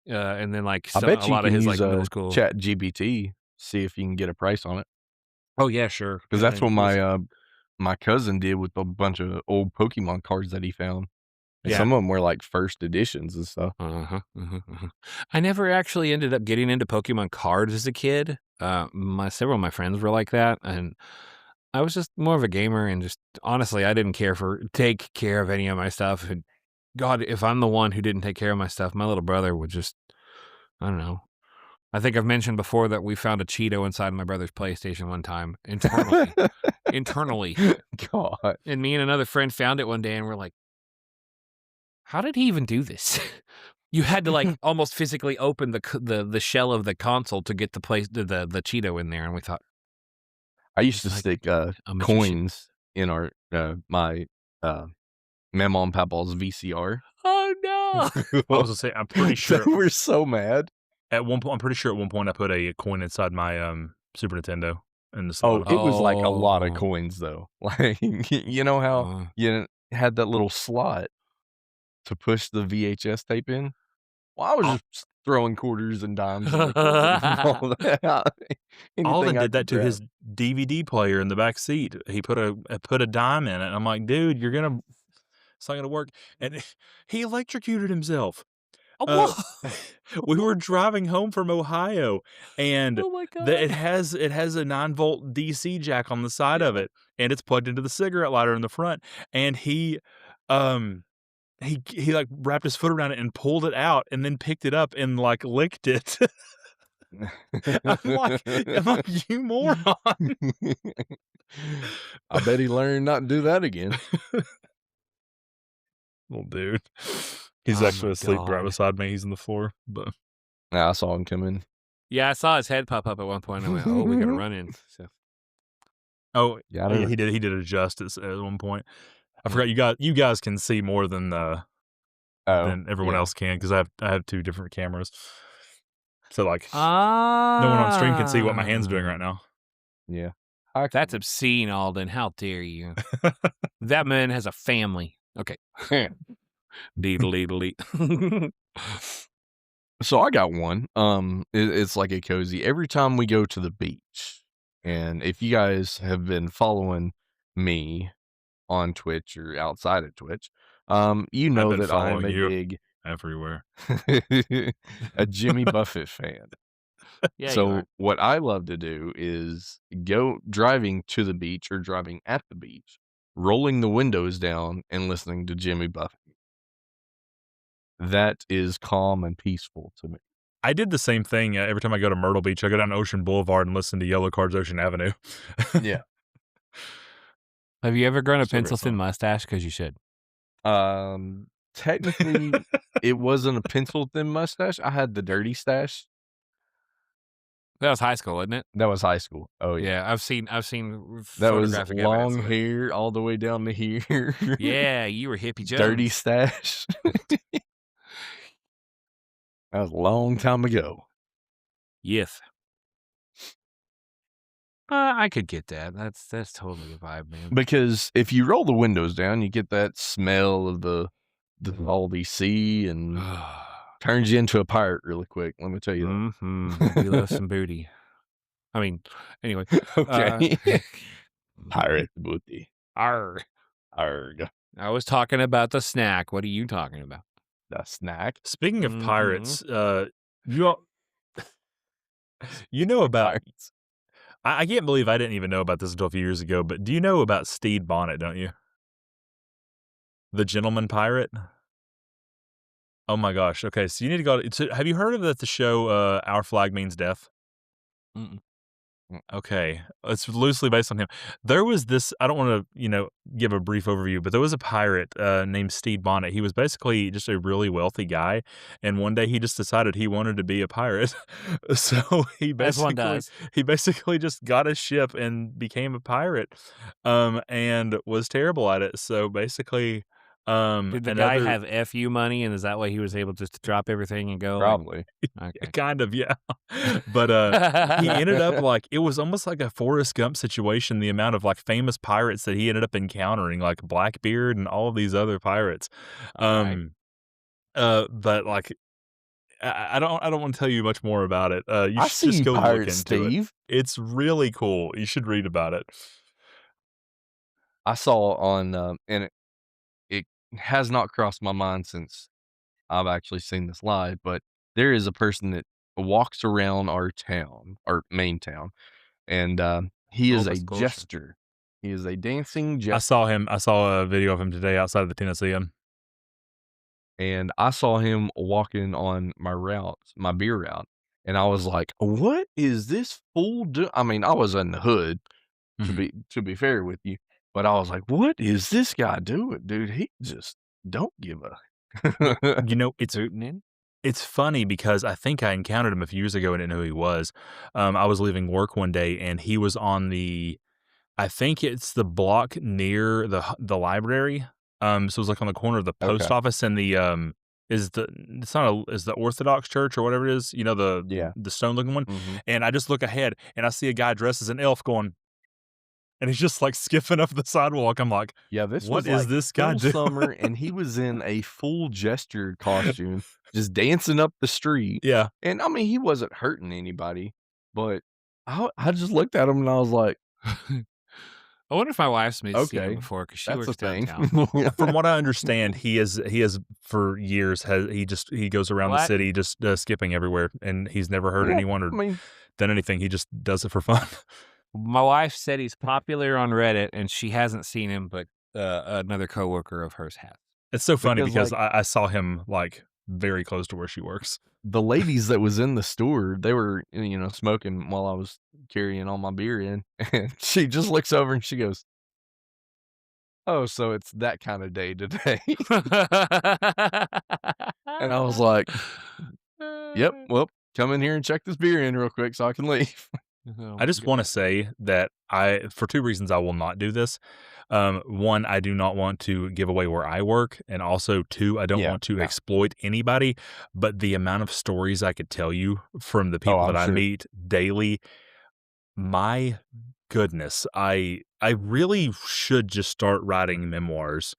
And then like I bet a you lot can of his use like middle school Chat GBT, see if you can get a price on it. Oh yeah, sure. Because that's what my cousin did with a bunch of old Pokemon cards that he found. And some of them were like first editions and stuff. I never actually ended up getting into Pokemon cards as a kid. Several of my friends were like that, and I was just more of a gamer, and just honestly, I didn't take care of any of my stuff. And God, if I'm the one who didn't take care of my stuff, my little brother would just, I don't know. I think I've mentioned before that we found a Cheeto inside my brother's PlayStation one time internally. God. And me and another friend found it one day, and we're like, how did he even do this? You had to like almost physically open the shell of the console to get the Cheeto in there, and we thought. I used to stick coins in our my Memo and Papa's VCR. Oh no! I was gonna say, I'm pretty sure we're so mad. At one point, I'm pretty sure at one point I put a coin inside my Super Nintendo in the slot. Oh, it was like a lot of coins though. Like you know how you had that little slot to push the VHS tape in? Well, I was just throwing quarters and dimes. And Alden did that to his DVD player in the back seat. He put a dime in it. And I'm like, dude, it's not gonna work. And he electrocuted himself. We were driving home from Ohio, and it has a 9-volt DC jack on the side of it, and it's plugged into the cigarette lighter in the front. And he like wrapped his foot around it and pulled it out, and then picked it up and like licked it. I'm like, you moron. I bet he learned not to do that again. Little dude. He's Oh actually my asleep right God. beside me. He's on the floor, but Nah, I saw him come in. Yeah, I saw his head pop up at one point. I went, "Oh, we got to run in." So oh Yeah, yeah, he did adjust at one point. I Yeah. forgot you guys can see more than Oh, everyone yeah. else can because I have 2 different cameras. So like no one on stream can see what my hand's doing right now. Yeah. That's obscene, Alden. How dare you? That man has a family. Okay. Deedle. So I got one. It's like a cozy. Every time we go to the beach, and if you guys have been following me on Twitch or outside of Twitch, you I've know been that I am following a you big everywhere. a Jimmy Buffett fan. Yeah, you So are. what I love to do is go driving to the beach or driving at the beach, rolling the windows down and listening to Jimmy Buffett. That is calm and peaceful to me. I did the same thing every time I go to Myrtle Beach. I go down Ocean Boulevard and listen to Yellow Card's Ocean Avenue. Yeah. Have you ever grown a Still a great pencil thin song. mustache? Because you should. Technically, it wasn't a pencil thin mustache. I had the dirty stash. That was high school, wasn't it? That was high school. Oh yeah. Yeah, I've seen That was photographic evidence long of it. hair all the way down to here. Yeah, you were hippie Jones. Dirty stash. That was a long time ago. Yes. I could get that. That's totally a vibe, man. Because if you roll the windows down, you get that smell of the salty sea and turns you into a pirate really quick. Let me tell you that. Mm-hmm. We love some booty. I mean, anyway. Okay. Pirate booty. Arr. Arg. I was talking about the snack. What are you talking about? The snack. Speaking of pirates, you all, you know about Pirates. I can't believe I didn't even know about this until a few years ago, but do you know about Stede Bonnet, don't you? The gentleman pirate? Oh my gosh. Okay, so you need to go have you heard of the show Our Flag Means Death? Mm-mm. Okay, it's loosely based on him. There was this I don't wanna, give a brief overview, but there was a pirate, named Stede Bonnet. He was basically just a really wealthy guy, and one day he just decided he wanted to be a pirate. So As one does. he basically just got a ship and became a pirate, and was terrible at it. So basically, Did the guy have FU money, and is that why he was able just to drop everything and go? Probably. Okay. Kind of, yeah. But he ended up it was almost like a Forrest Gump situation, the amount of famous pirates that he ended up encountering, like Blackbeard and all of these other pirates. Right. But I don't want to tell you much more about it. You I should see just you, go look Pirate into Steve. it. It's really cool. You should read about it. I saw on, and it has not crossed my mind since I've actually seen this live, but there is a person that walks around our town, our main town, and he is Full a disclosure. jester. He is a dancing I jester. I saw a video of him today outside of the Tennessean. And I saw him walking on my beer route, and I was like, "What is this fool doing?" I mean, I was in the hood, to be fair with you, but I was like, "What is this guy doing, dude? He just don't give a." It's Rooting in? It's funny because I think I encountered him a few years ago and didn't know who he was. I was leaving work one day and he was on I think it's the block near the library. So it was on the corner of the post Okay. office and is the Orthodox church or whatever it is, Yeah. the stone looking one. Mhm. And I just look ahead and I see a guy dressed as an elf and he's just skiffing up the sidewalk. I'm like, Yeah, this what was is this guy full doing? summer, and he was in a full jester costume, just dancing up the street. Yeah. And I mean, he wasn't hurting anybody, but I just looked at him and I was like, I wonder if my wife's seen him okay, before because she that's the works thing. downtown. From what I understand, he has for years he goes around the What? city just skipping everywhere, and he's never hurt Yeah, anyone or I mean, done anything. He just does it for fun. My wife said he's popular on Reddit, and she hasn't seen him, but another coworker of hers has. It's so funny Because, because I saw him very close to where she works. the ladies that was in the store, they were, smoking while I was carrying all my beer in, and she just looks over and she goes, "Oh, so it's that kind of day today." And I was like, "Yep, well, come in here and check this beer in real quick so I can leave." I just want to say that for two reasons, I will not do this. One, I do not want to give away where I work. And also, two, I don't want to exploit anybody. But the amount of stories I could tell you from the people that I meet daily, my goodness, I really should just start writing memoirs.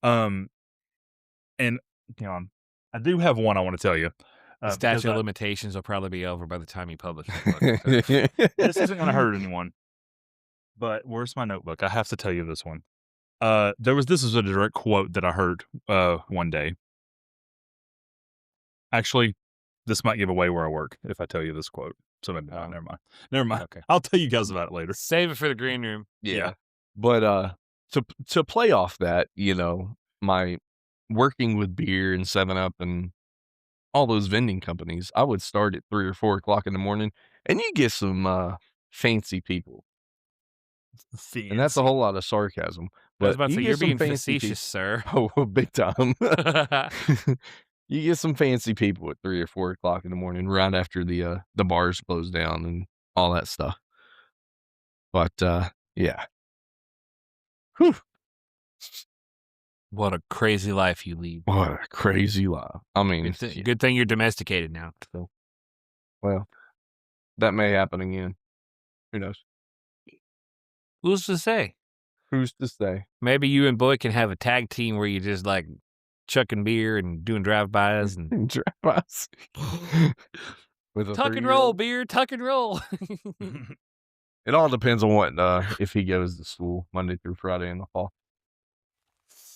And I do have one I want to tell you. The statute of limitations will probably be over by the time you publish the book. This isn't going to hurt anyone. But where's my notebook? I have to tell you this one. This is a direct quote that I heard one day. Actually, this might give away where I work if I tell you this quote. So maybe not. Never mind. Okay. I'll tell you guys about it later. Save it for the green room. Yeah. But to play off that, my working with beer and 7-Up and all those vending companies, I would start at 3 or 4 o'clock in the morning, and you get some fancy people. Fancy. And that's a whole lot of sarcasm. But I was about to say, you're being facetious, sir. Oh, big time. You get some fancy people at 3 or 4 o'clock in the morning, right after the bars close down and all that stuff. But yeah. Whew. What a crazy life you lead. What a crazy life. I mean, good thing you're domesticated now. So, well, that may happen again. Who knows? Who's to say? Who's to say? Maybe you and Boy can have a tag team where you just like chucking beer and doing drive-bys and drive-bys. With a tuck and roll beer, tuck and roll. It all depends on what if he goes to school Monday through Friday in the fall.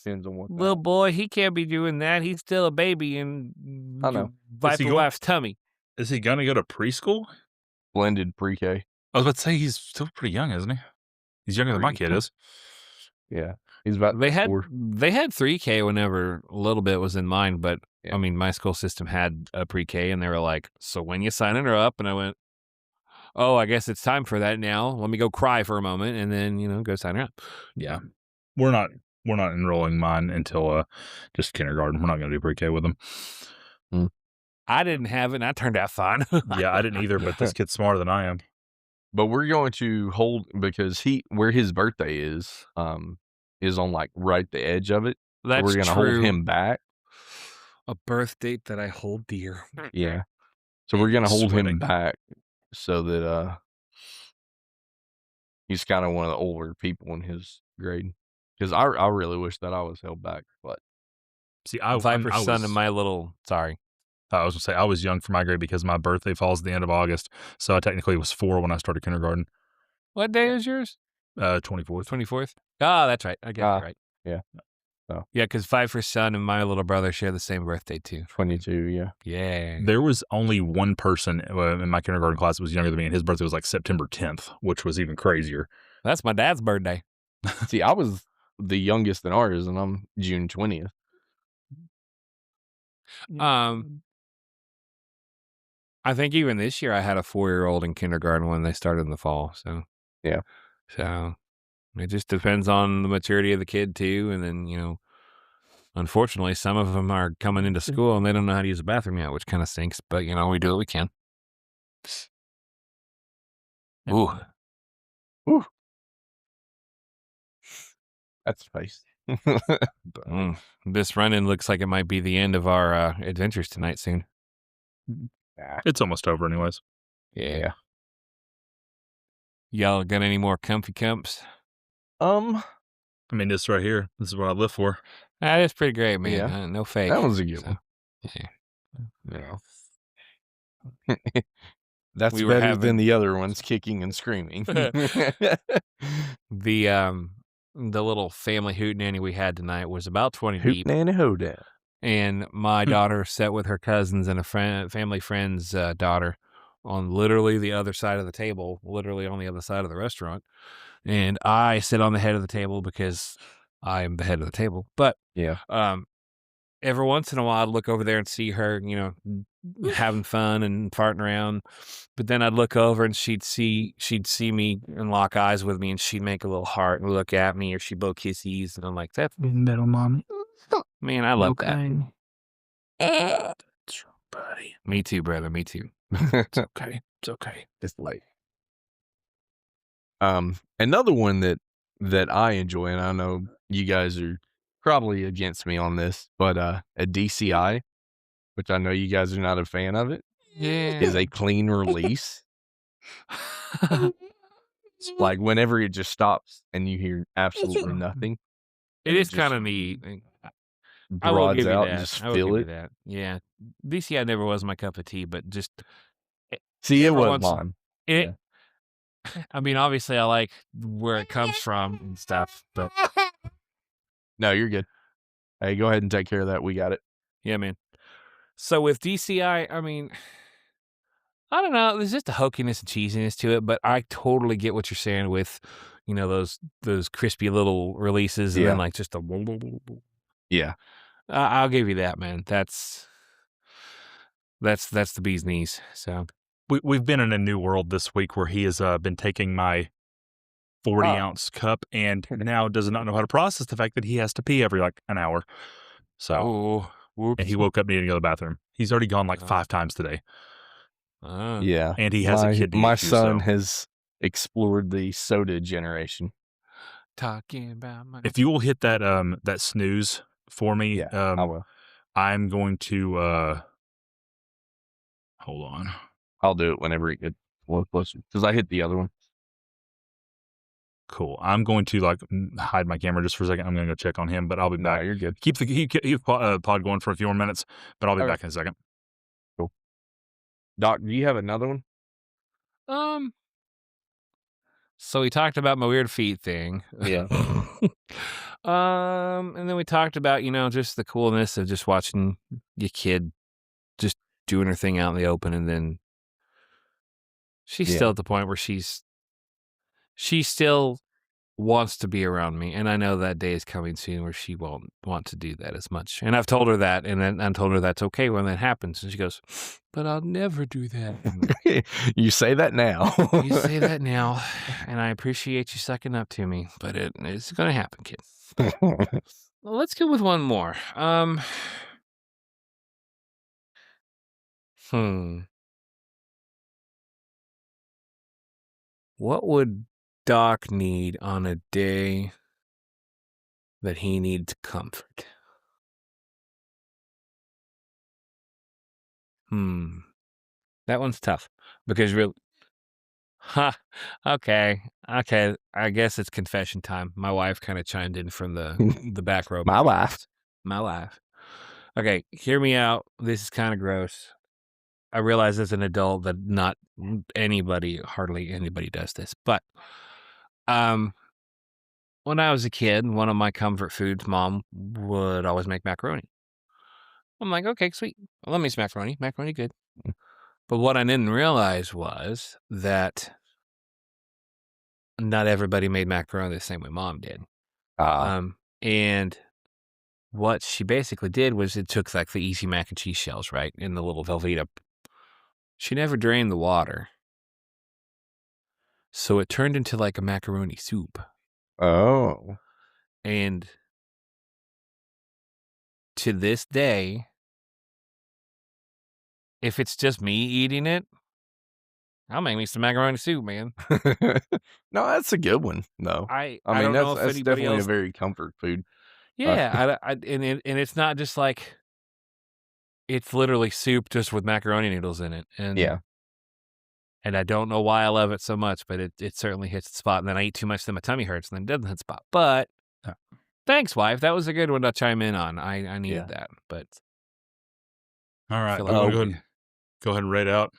Depends on what. Little boy, he can't be doing that. He's still a baby in Viper wife's tummy. Is he gonna go to preschool? Blended pre-K. I was about to say he's still pretty young, isn't he? He's younger than my kid is. Yeah, he's about. They had 3K whenever a little bit was in mine, but I mean, my school system had a pre-K, and they were like, "So when you signing her up?" And I went, "Oh, I guess it's time for that now. Let me go cry for a moment, and then go sign her up." Yeah, we're not enrolling mine until just kindergarten. We're not going to do pre-K with them. I didn't have it, and I turned out fine. Yeah, I didn't either, but this kid's smarter than I am. But we're going to hold, because where his birthday is on like right the edge of it. That's so we're going to hold him back. A birth date that I hold dear. Yeah. So we're going to hold him back so that he's kind of one of the older people in his grade. Because I really wish that I was held back. But see, Viper's son and my little, sorry. I was going to say, I was young for my grade because my birthday falls at the end of August. So I technically was 4 when I started kindergarten. What day is yours? 24th. 24th? Oh, that's right. I guess right. Yeah. So. Yeah, because Viper's son and my little brother share the same birthday, too. 22, yeah. Yeah. There was only one person in my kindergarten class that was younger than me, and his birthday was like September 10th, which was even crazier. That's my dad's birthday. See, I was the youngest in ours, and I'm June 20th. I think even this year I had a 4-year-old in kindergarten when they started in the fall. So yeah. So it just depends on the maturity of the kid too. And then, unfortunately some of them are coming into school and they don't know how to use a bathroom yet, which kind of stinks, but we do what we can. Ooh. Ooh. That's spicy. This run-in looks like it might be the end of our adventures tonight soon. It's almost over anyways. Yeah. Y'all got any more comfy comps? I mean, this right here. This is what I live for. That's pretty great, man. Yeah. No fake. That was a good one. Yeah. That's better than the other ones kicking and screaming. The little family hootenanny we had tonight was about 20 deep. Hootenanny hoedown. And my daughter sat with her cousins and a family friend's daughter on literally the other side of the table, literally on the other side of the restaurant. And I sit on the head of the table because I am the head of the table. But yeah, every once in a while, I'd look over there and see her, having fun and farting around. But then I'd look over and she'd see me and lock eyes with me, and she'd make a little heart and look at me, or she'd blow kisses, and I'm like, that's Middle mommy. man, I love that. That's your buddy. Me too, brother. Me too. It's okay. It's okay. It's late. Another one that I enjoy, and I know you guys are probably against me on this, but a DCI, which I know you guys are not a fan of it, is a clean release. Like whenever it just stops and you hear absolutely nothing. It is just kind of neat. I will broads give you out that. and just I will feel give it. you that. Yeah, DCI never was my cup of tea, but just See, it every was once- mine. it. I mean, obviously, I like where it comes from and stuff, but No, you're good. Hey, go ahead and take care of that. We got it. yeah, man. So with DCI, I mean, I don't know. There's just a hokiness and cheesiness to it, but I totally get what you're saying with, those crispy little releases, and Yeah. then like just a. Yeah. I'll give you that, man. That's the bee's knees. So We've been in a new world this week where he has been taking my 40-ounce cup and now does not know how to process the fact that he has to pee every like an hour. So, whoops. and he woke up needing to go to the bathroom. He's already gone like 5 times today. Yeah. And he has a kidney My issue, son so. has explored the soda generation. Talking about my. If you will hit that that snooze for me, Yeah, I will. I'm going to hold on. I'll do it whenever it gets closer because I hit the other one. Cool. I'm going to like hide my camera just for a second. I'm going to go check on him, but I'll be No, back. you're good. Keep the pod going for a few more minutes, but I'll be Okay. back in a second. Cool. Doc, do you have another one? So we talked about my weird feet thing. Yeah. And then we talked about, just the coolness of just watching your kid just doing her thing out in the open, and then she's Yeah. still at the point where she still wants to be around me, and I know that day is coming soon where she won't want to do that as much. And I've told her that, and then I told her that's okay when that happens, and she goes, "But I'll never do that." You say that now. You say that now, and I appreciate you sucking up to me, but it's going to happen, kid. Well, let's go with one more. What would Doc need on a day that he needs comfort? That one's tough because really, okay. I guess it's confession time. My wife kind of chimed in from the back row. My wife. Okay, hear me out. This is kind of gross. I realize as an adult that not hardly anybody does this, but when I was a kid, one of my comfort foods, Mom would always make macaroni. I'm like, okay, sweet. Well, let me some macaroni. Macaroni, good. But what I didn't realize was that not everybody made macaroni the same way Mom did. And what she basically did was it took like the easy mac and cheese shells, right, in the little Velveeta. She never drained the water. So it turned into like a macaroni soup. Oh. And to this day, if it's just me eating it, I'll make me some macaroni soup, man. No, that's a good one, though. I mean, don't know that's if anybody definitely else. a very comfort food. Yeah, and it's not just like it's literally soup just with macaroni noodles in it, and Yeah. And I don't know why I love it so much, but it certainly hits the spot. And then I eat too much, then my tummy hurts, and then it doesn't hit the spot. But thanks, wife. That was a good one to chime in on. I needed that. But all right, feel like go ahead and rate out.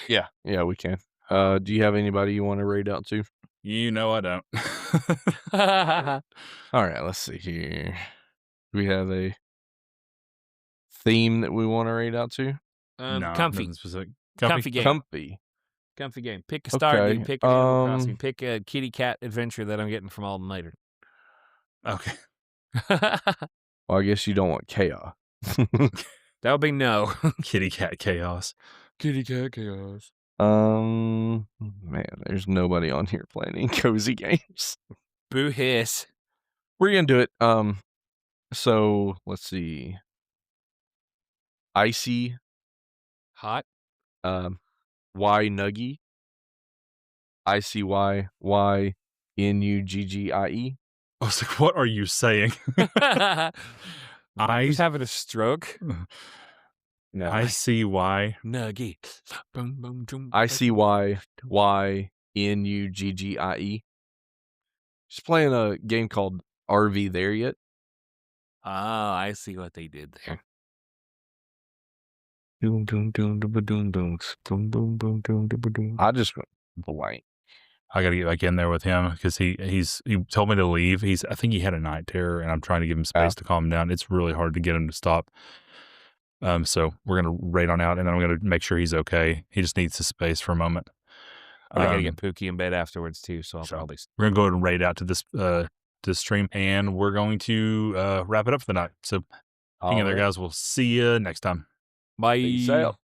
Yeah, we can. Do you have anybody you want to rate out to? You know I don't. All right, let's see here. Do we have a theme that we want to rate out to? No, comfy. nothing specific. Comfy game. Comfy game. Pick a Stardew. Pick a Animal Crossing. Pick a kitty cat adventure that I'm getting from Alden later. Okay. Well, I guess you don't want chaos. That would be no. Kitty cat chaos. Kitty cat chaos. Man, there's nobody on here playing any cozy games. Boo hiss. We're gonna do it. So let's see. Icy. Hot. Y Nuggie. ICYYNUGGIE. I was like, what are you saying? He's having a stroke. No. ICY. Nuggie. Boom, boom, boom. ICYYNUGGIE. Just playing a game called RV There Yet. Oh, I see what they did there. I just went blank. I got to get back in there with him because he told me to leave. I think he had a night terror, and I'm trying to give him space to calm him down. It's really hard to get him to stop. So we're gonna raid on out, and I'm gonna make sure he's okay. He just needs the space for a moment. I gotta get Pookie in bed afterwards too, so I'll probably. We're gonna go ahead and raid out to this stream, and we're going to wrap it up for the night. So hang in there, guys. We'll see you next time. Bye. Peace out.